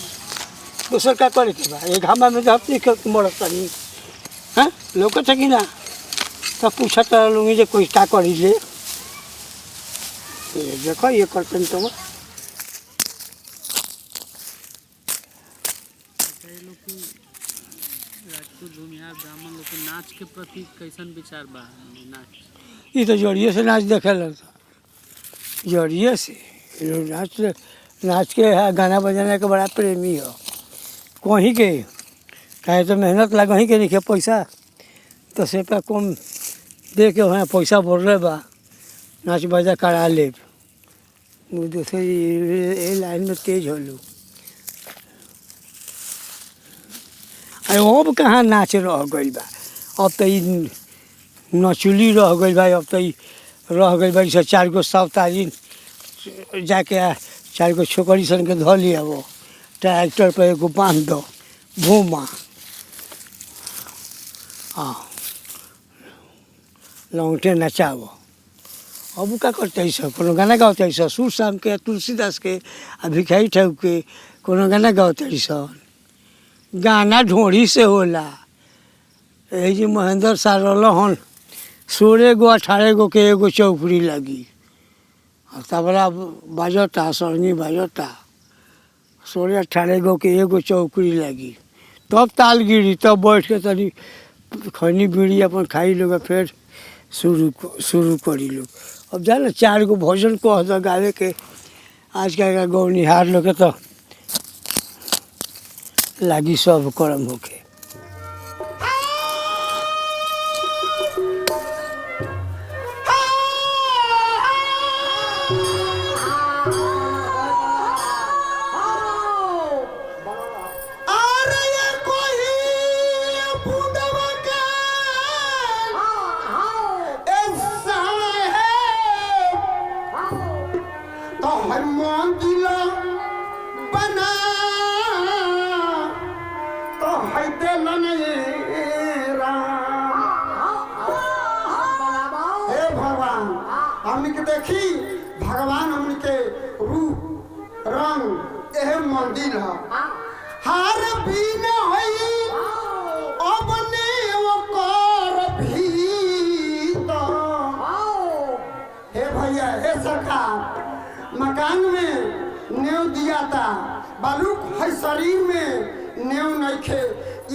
दूसर का करे के बा। ये घामा में जब तक मरता नहीं हाँ लोग कि ना, तब पूछत लोग जो कोई का करी ले। देखो ये करते तो भूमिहार ब्राह्मण लोग के नाच के प्रति कैसन विचार बा? नाच ये तो जड़िए से नाच देखे लगता, जड़िए से लोग नाच के गाना बजाने के बड़ा प्रेमी हो। कहीं के कहे तो मेहनत लगा ही के नहीं पैसा तो से पे कम दे के वहाँ पैसा भर रहे बा, नाच बजा करा ले। दूसरे लाइन में तेज हो लोग। अरे अब कहाँ नाच रह गई बा। अब तो नचुली रह गई भाई। अब तो रह गई भाई से 4 गो सावतारी जाके 4 गो छोकरी सन के धो लिया वो ट्रैक्टर पर एगो बांध दो घूमा लौटे नचाओ। अब का करते सब कोनो गाना गाते सब सुर शाम के तुलसीदास के आ भिखारी ठाकुर के कोनो गाना गाते सब। गाना ढोड़ी से होला। यही जी महेंद्र साह रहन 16 गो 18 गो के एगो चौकड़ी लगी। तबला बाजता सरंगी बाजता 16 18 गो के एगो चौकड़ी लगी। तब ताल गिरी तब बैठ के तनी खैनी बीड़ी अपन खाई लोग फिर शुरू करी लोग। अब जाना 4 गो भजन कह दो गावे के। आज का गौनिहार लोग तो लागी सब कर्म होके। देखी भगवान हमनी के रूप रंग एह मंदिर है। हर बीन होई अपने ओकर भीतर। हे भैया हे सरकार मकान में नेव दिया था बालूक है शरीर में नेव नहीं खे।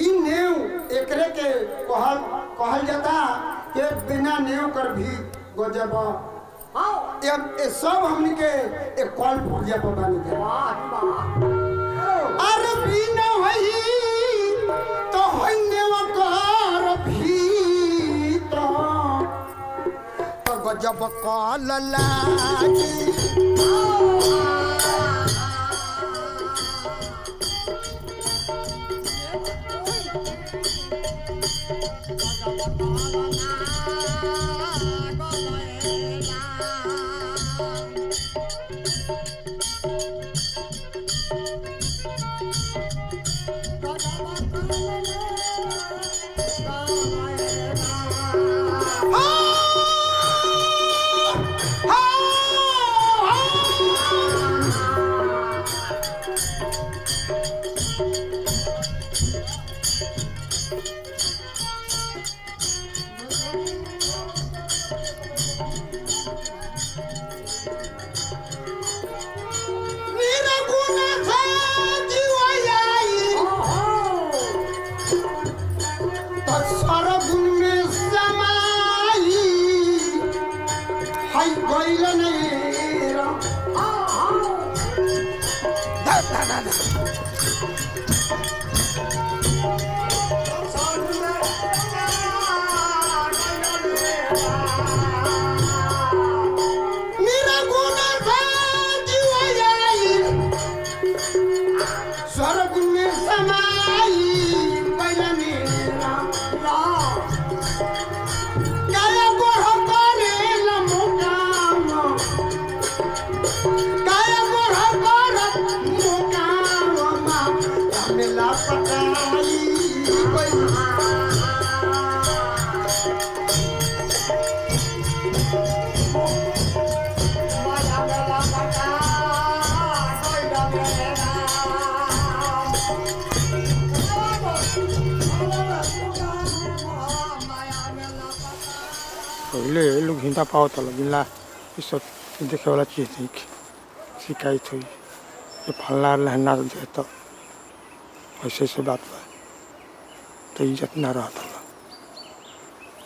ई नेव एकरे के कहल जाता के बिना नेव कर भी गजब। ये सब हमनी के एक कॉल पूजा पर बानी के। अरे बिना होई तो होइने वकर भी तो गजब कॉल लागी। पहले लोग हिंदा पाओ तो गिनला ये सब देखे वाला चीज़ थी शिकायत हुई ये फलना लहना दे तो ऐसे से बात बा तो इज्जत ना रहा था।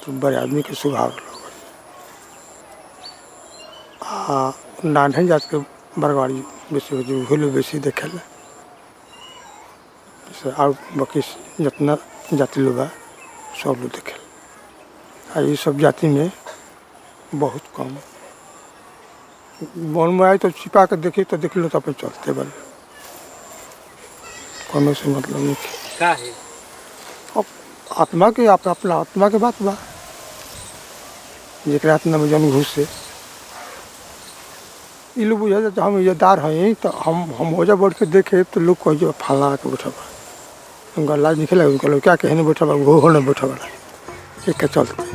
तो बड़े आदमी के स्वभाव लोग नान जात के बरवाड़ी बेसी जो हुलू बेसी देखे जैसे और बाकी जितना जाति लोग है सब लोग देखे। ये सब जाति में बहुत कम मन में आए तो छिपा के देखिए तो देख लो तो अपन चलते बने कोनो से मतलब नहीं का है अब आत्मा के अपना आत्मा के बात बा जरा इतना में जन घुस से ये लोग बुझा जाता हम इज्जतदार हैं तो हम हो जा बैठ के देखे तो लोग कह जो फला के बैठा बा उनका लाज निकला उनका लोग क्या कहने बैठा बा वो होने बैठा बा एक का चलते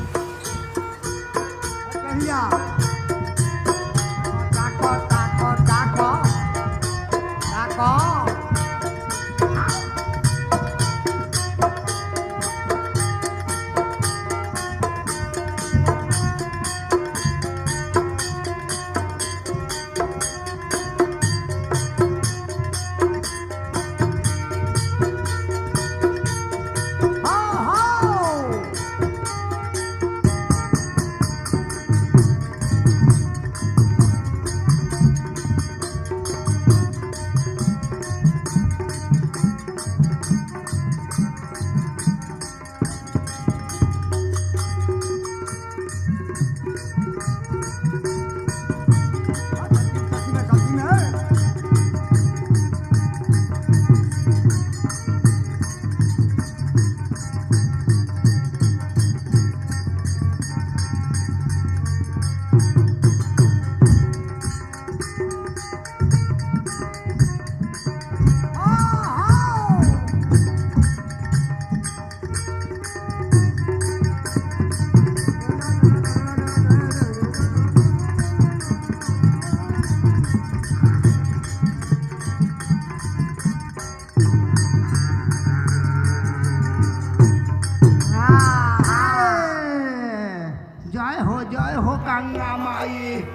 जय हो गंगा माई।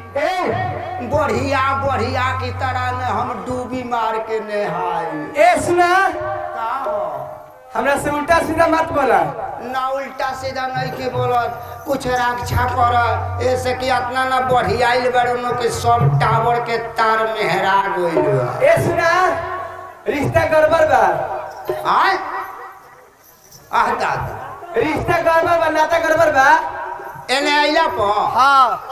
बढ़िया बढ़िया की तरह ने हम डूबी मार के नहाई। ए सुना, का हो? हमरा से उल्टा सीधा मत बोला। ना उल्टा सीधा नहीं के बोलत, कुछ रक्षा कर। ऐसे कि अपना ना बढ़ियाइल बड़ों के सब टावर के तार मेहरा गइल। ए सुना, रिश्ता गड़बड़ बा। आय दादा, रिश्ता गड़बड़ बा, नाता गड़बड़ बा। एने आइला पो हाँ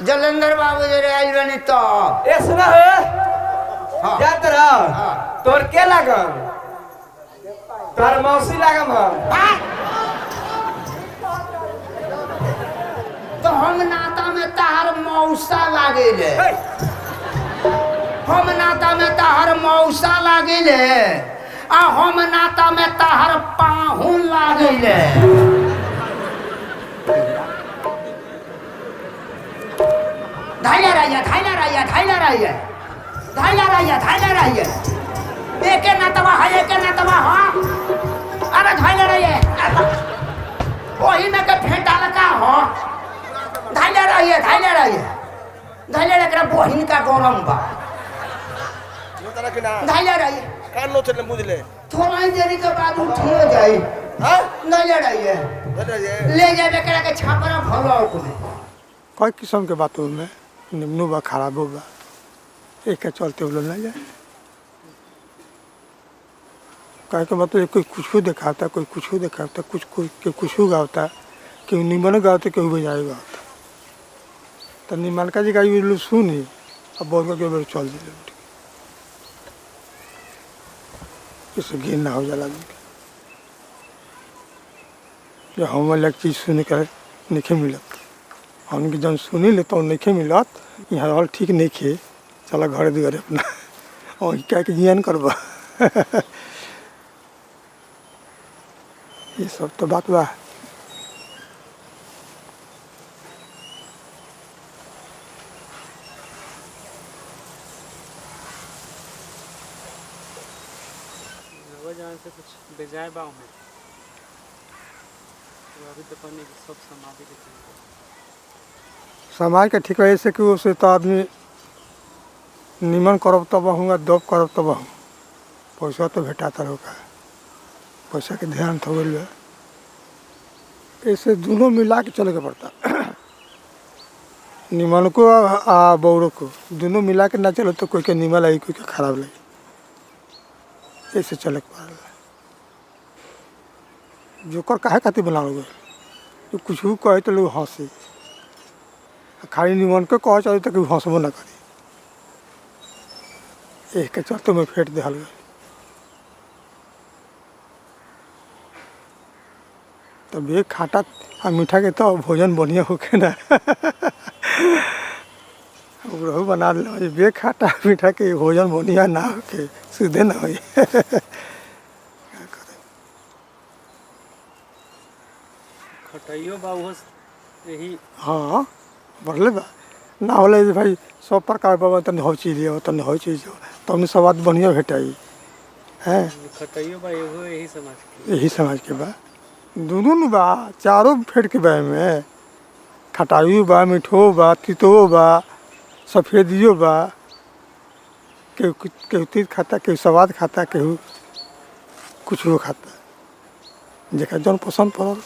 जलंधर बाबू जरे आइल बनी तो। ए सुना हो, जात रह तोर के लागम? तोर मौसी लागम हम। तो हम नाता में तार मौसा लागेले। हम नाता में तार मौसा लागेले आ हम नाता में तार पाहुन लागेले। धाइला रहिए, धाइला रहिए, धाइला रहिए, धाइला रहिए, धाइला रहिए। एके नातवा है, एके नातवा हो। अरे धाइला रहिए, वही में के फेंटाल का हो। धाइला रहिए, धाइला रहिए, धाइला रहिए। बहिन का गरम बा। धाइला रहिए, कान नो चले बुझले। थोड़ा ही देरी के बाद उठियो जाई। हां धाइला रहिए, ले जाबे करा के छापरा भलो को। कोई किस्म के बातों में निम्नो बा खराबो बा, एक के चलते बोलो ना जाए। कहे के मतलब कोई कुछ दिखाता, कोई कुछ दिखाता, कुछ गाता, क्यों निमन गाते, क्यों बजाए गाता। तो निमलका जी का ये सुनी अब बोल के चल दिले इससे घिन ना हो जाला। जो हम वाला चीज सुन कर नहीं मिलत, हमके जन सुनी ले तो नहीं मिलत। यहाँ और ठीक नहीं खे, चला घर दुआरे अपना और क्या के जियान करबा। ये सब तो बात बा। से कुछ बेजाय बाव में तो अभी तो करने की सब समाधि के समाज के ठीक है ऐसे कि उसे तो आदमी निमन करब तब हूँगा, दब करब तब हूँ। पैसा तो भेटाता होगा, पैसा के ध्यान तो गई ऐसे दोनों मिला के चले के पड़ता। निमन को आ बौड़ो को दोनों मिला के ना चलो तो कोई के निमन लगी, कोई के खराब लगी, ऐसे चले के पड़ा। जोकर काहे खातिर बनाओ गए, जो कुछ भी कहे तो लोग हंसे, खाली निमन के कह चले तो कोई हंसबो ना करे। एक के चलते में फेंट दिहल गए। तो बे खाटा आ मीठा के तो भोजन बढ़िया होके ना रहू बना लो बे खाटा मीठा के भोजन बढ़िया ना होके सीधे ना हो खटाइयो बा वो यही हाँ बढ़ले बा ना होले जे भाई सब प्रकार बाबा तन हो चीज हो तन हो चीज हो तब स्वाद बढ़िया भेटाई है खटाइयो बा एगो यही समाज के बा दोनों न बा चारों फेट के बा में खटाइयो बा मीठो बा तितो बा सफेदियो बा केहू तीत खाता केहू स्वाद खाता केहू कुछ भी खाता जेका जौन पसंद पड़ल।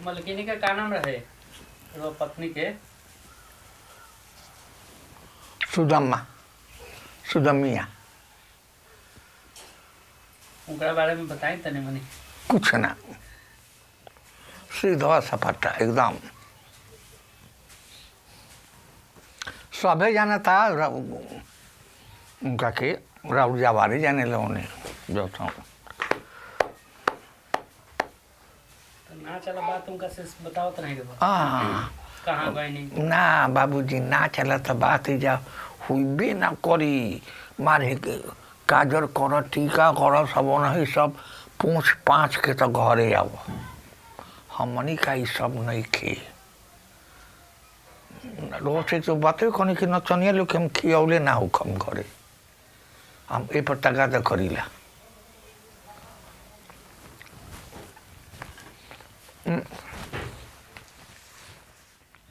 मलकिनी का क्या नाम रहे वो पत्नी के? सुदम्मा सुदमिया। उनका बारे में बताएं तने मनी। कुछ ना सीधा सपाटा एकदम सभे जाना था उनका के राउर जावारी जाने लो उन्हें जो था ना चला बात उनका से बताओ तो नहीं कहाँ गए नहीं ना बाबूजी ना चला तो बात ही जा हुई ना करी मारे काजर कर टीका कर सब नहीं सब पूछ पाँच के तो घरे आओ हमनी का ये सब नहीं खे रोज से तो बातें कनी कि नचनिया लोग हम खियौले ना हो कम घरे हम ए पर तगा तो करीला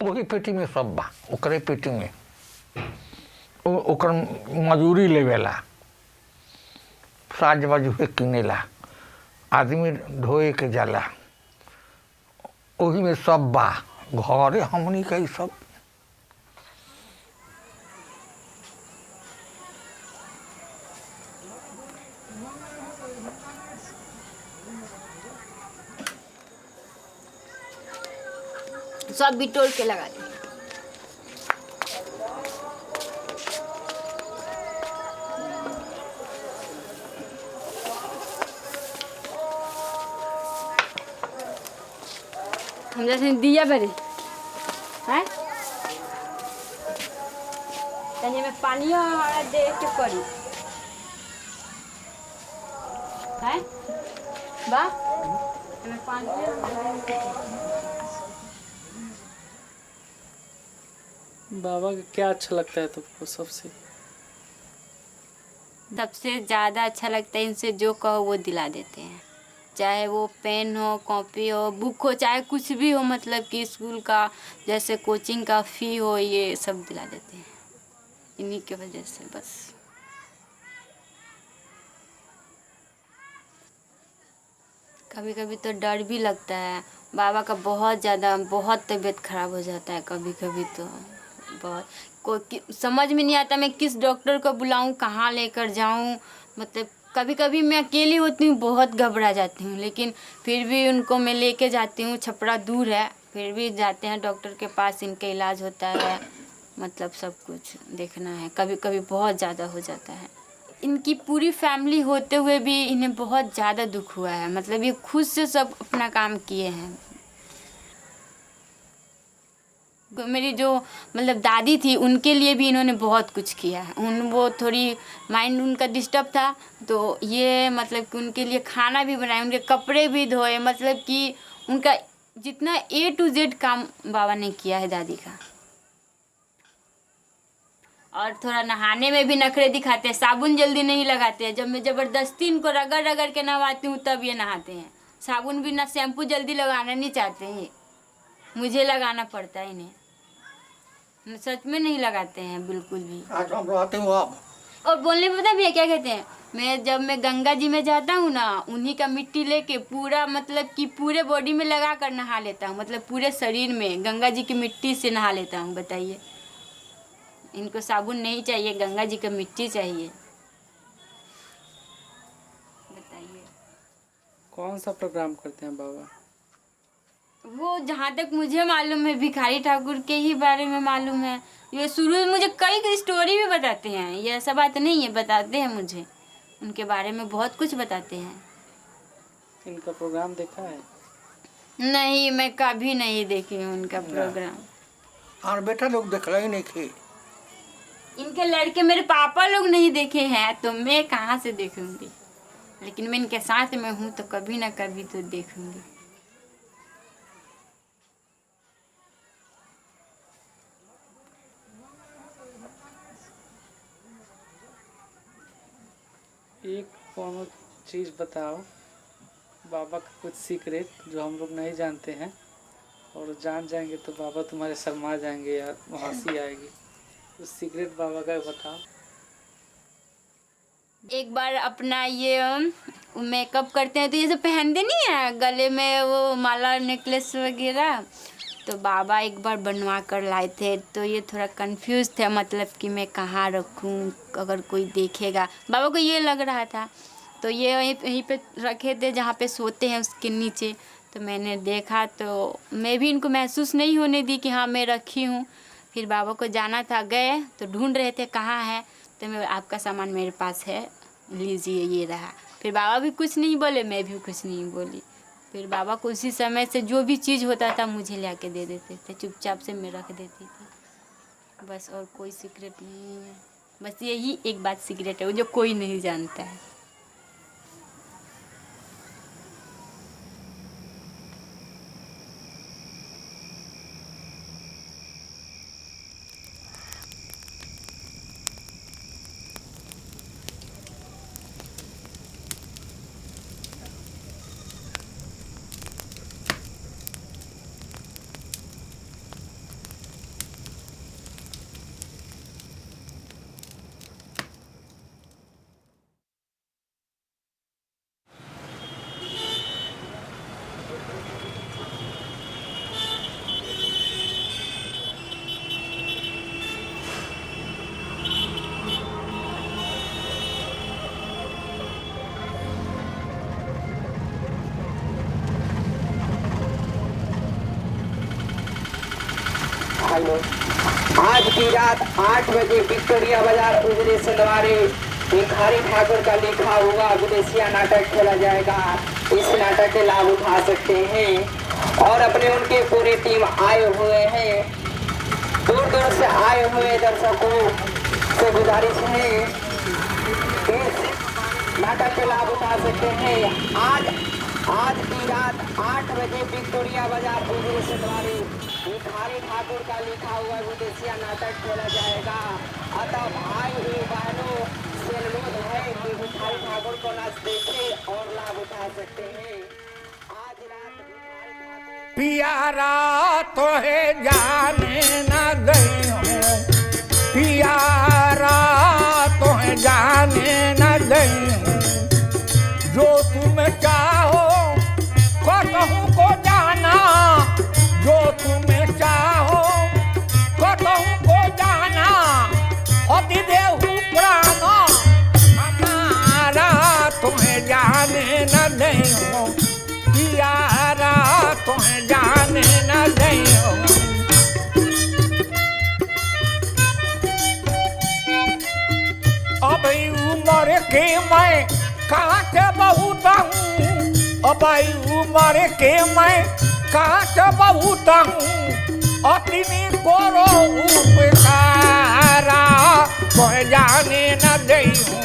वही पेटी में सब बा ओकरे पेटी में ओकर मजूरी लेवेला साज बाजू के किनेला आदमी ढोए के जाला वही में सब बा घरे हमनी का ही सब सब बिटोर के लगा दे। हम जैसे दिया बरे हैं तने में पानी हमारा दे के करी हैं बा हमें पानी बाबा का क्या अच्छा लगता है तुमको सबसे? सबसे ज़्यादा अच्छा लगता है इनसे जो कहो वो दिला देते हैं, चाहे वो पेन हो कॉपी हो बुक हो चाहे कुछ भी हो, मतलब कि स्कूल का जैसे कोचिंग का फ़ी हो ये सब दिला देते हैं इन्हीं के वजह से बस। कभी कभी तो डर भी लगता है, बाबा का बहुत ज़्यादा बहुत तबीयत ख़राब हो जाता है कभी कभी तो बहुत कोई समझ में नहीं आता मैं किस डॉक्टर को बुलाऊं कहाँ लेकर जाऊं, मतलब कभी कभी मैं अकेली होती हूँ बहुत घबरा जाती हूँ, लेकिन फिर भी उनको मैं लेके जाती हूँ। छपरा दूर है फिर भी जाते हैं डॉक्टर के पास, इनका इलाज होता है, मतलब सब कुछ देखना है। कभी कभी बहुत ज़्यादा हो जाता है। इनकी पूरी फैमिली होते हुए भी इन्हें बहुत ज़्यादा दुख हुआ है, मतलब ये खुद से सब अपना काम किए हैं। मेरी जो मतलब दादी थी उनके लिए भी इन्होंने बहुत कुछ किया है। वो थोड़ी माइंड उनका डिस्टर्ब था तो ये मतलब कि उनके लिए खाना भी बनाए, उनके कपड़े भी धोए, मतलब कि उनका जितना A to Z काम बाबा ने किया है दादी का। और थोड़ा नहाने में भी नखरे दिखाते हैं, साबुन जल्दी नहीं लगाते हैं। जब मैं ज़बरदस्ती इनको रगड़ रगड़ के नहवाती हूँ तब ये नहाते हैं। साबुन भी ना शैम्पू जल्दी लगाना नहीं चाहते हैं, मुझे लगाना पड़ता है इन्हें, सच में नहीं लगाते हैं बिल्कुल भी। आज हम रहते हो आप और बोलने में पता भैया क्या कहते हैं, जब मैं गंगा जी में जाता हूँ ना, उन्हीं का मिट्टी लेके पूरा मतलब कि पूरे बॉडी में लगा कर नहा लेता हूँ, मतलब पूरे शरीर में गंगा जी की मिट्टी से नहा लेता हूँ। बताइए, इनको साबुन नहीं चाहिए, गंगा जी का मिट्टी चाहिए। बताइए कौन सा प्रोग्राम करते हैं बाबा? वो जहाँ तक मुझे मालूम है भिखारी ठाकुर के ही बारे में मालूम है। ये शुरू मुझे कई स्टोरी भी बताते हैं, ये ऐसा बात नहीं है, बताते हैं मुझे उनके बारे में बहुत कुछ बताते हैं। इनका प्रोग्राम देखा है? नहीं, मैं कभी नहीं देखी हूँ उनका प्रोग्राम। और बेटा लोग देखला ही नहीं थे। इनके लड़के मेरे पापा लोग नहीं देखे हैं तो मैं कहाँ से देखूंगी, लेकिन मैं इनके साथ में हूँ तो कभी ना कभी तो देखूंगी। एक कोनो चीज़ बताओ बाबा का, कुछ सीक्रेट जो हम लोग नहीं जानते हैं, और जान जाएंगे तो बाबा तुम्हारे शर्मा जाएंगे यार, हंसी आएगी। उस सीक्रेट बाबा का बताओ। एक बार अपना ये मेकअप करते हैं तो ये सब पहनते नहीं है गले में वो माला नेकलेस वगैरह, तो बाबा एक बार बनवा कर लाए थे। तो ये थोड़ा कंफ्यूज थे, मतलब कि मैं कहाँ रखूँ अगर कोई देखेगा। बाबा को ये लग रहा था, तो ये यहीं पे रखे थे जहाँ पे सोते हैं उसके नीचे। तो मैंने देखा तो मैं भी इनको महसूस नहीं होने दी कि हाँ मैं रखी हूँ। फिर बाबा को जाना था, गए तो ढूंढ रहे थे कहाँ है, तो मैं आपका सामान मेरे पास है, लीजिए ये रहा। फिर बाबा भी कुछ नहीं बोले, मैं भी कुछ नहीं बोली। फिर बाबा को उसी समय से जो भी चीज़ होता था मुझे ला के दे देते थे, चुपचाप से मैं रख देती थी बस। और कोई सीक्रेट नहीं है, बस यही एक बात सीक्रेट है वो जो कोई नहीं जानता है। आज की रात 8 बजे विक्टोरिया बाजार उजरे से द्वारे भिखारी ठाकुर का लिखा हुआ विदेशिया नाटक खेला जाएगा। इस नाटक के लाभ उठा सकते हैं और अपने उनके पूरी टीम आए हुए हैं। दूर दूर से आए हुए दर्शकों से गुजारिश है इस नाटक के लाभ उठा सकते हैं। आज की रात 8 बजे विक्टोरिया बाजार उजरे से द्वारे भिखारी ठाकुर का लिखा हुआ विदेशिया नाटक खेला जाएगा। अतः भाई बहनों से अनुरोध है कि भिखारी ठाकुर को नाच देखें और लाभ उठा सकते हैं। आज रात प्यारा तो है जाने न गई हूँ, प्यारा तो है जाने न गई हूँ। जो तुम चाहो कहूँ को जाना, जो तुम्हें चाहो कहूँ को जाना। अति देहु प्राण हमारा तुम्हें जाने न दई हो, प्यारा तुम्हें जाने न दई हो। अब उम्र के मैं काट बहुत हूँ, अब उम्र के मैं काट बहुत हूँ। अतिनी करो उपकारा कोई जाने न दई हूँ।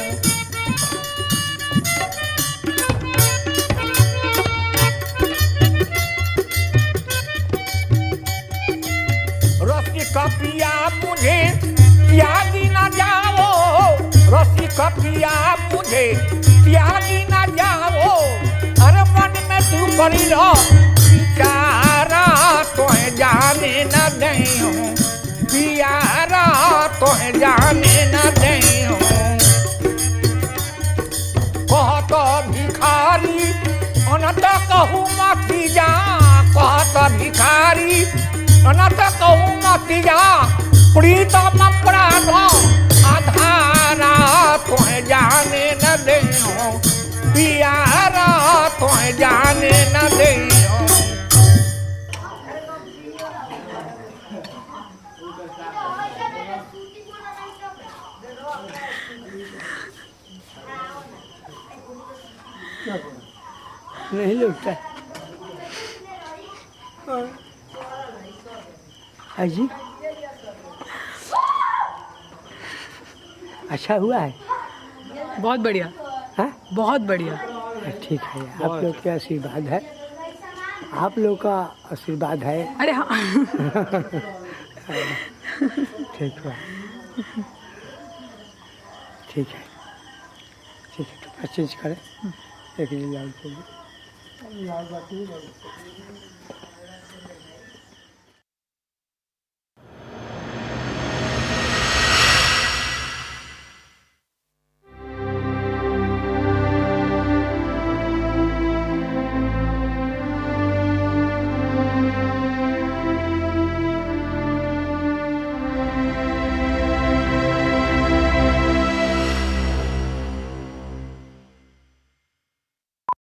रस्सी कपिया मुझे त्यागी न जाओ, रस्सी कपिया मुझे त्यागी न जाओ। अरे मन में तू करी लो प्यारा तोहे जाने न दई हूँ, प्यारा तोहे जाने न दई हूँ। बिहारी अनत कहूँ तिया प्रीतम प्राण आधारा तुम्हें जाने न दे पियारा तुम्हें जाने न दे। नहीं लुटता अजी अच्छा हुआ है बहुत बढ़िया। हाँ बहुत बढ़िया। ठीक है आप लोग के आशीर्वाद है आप लोग का आशीर्वाद है। अरे हाँ ठीक हुआ ठीक है तो चेंज करें एक लाल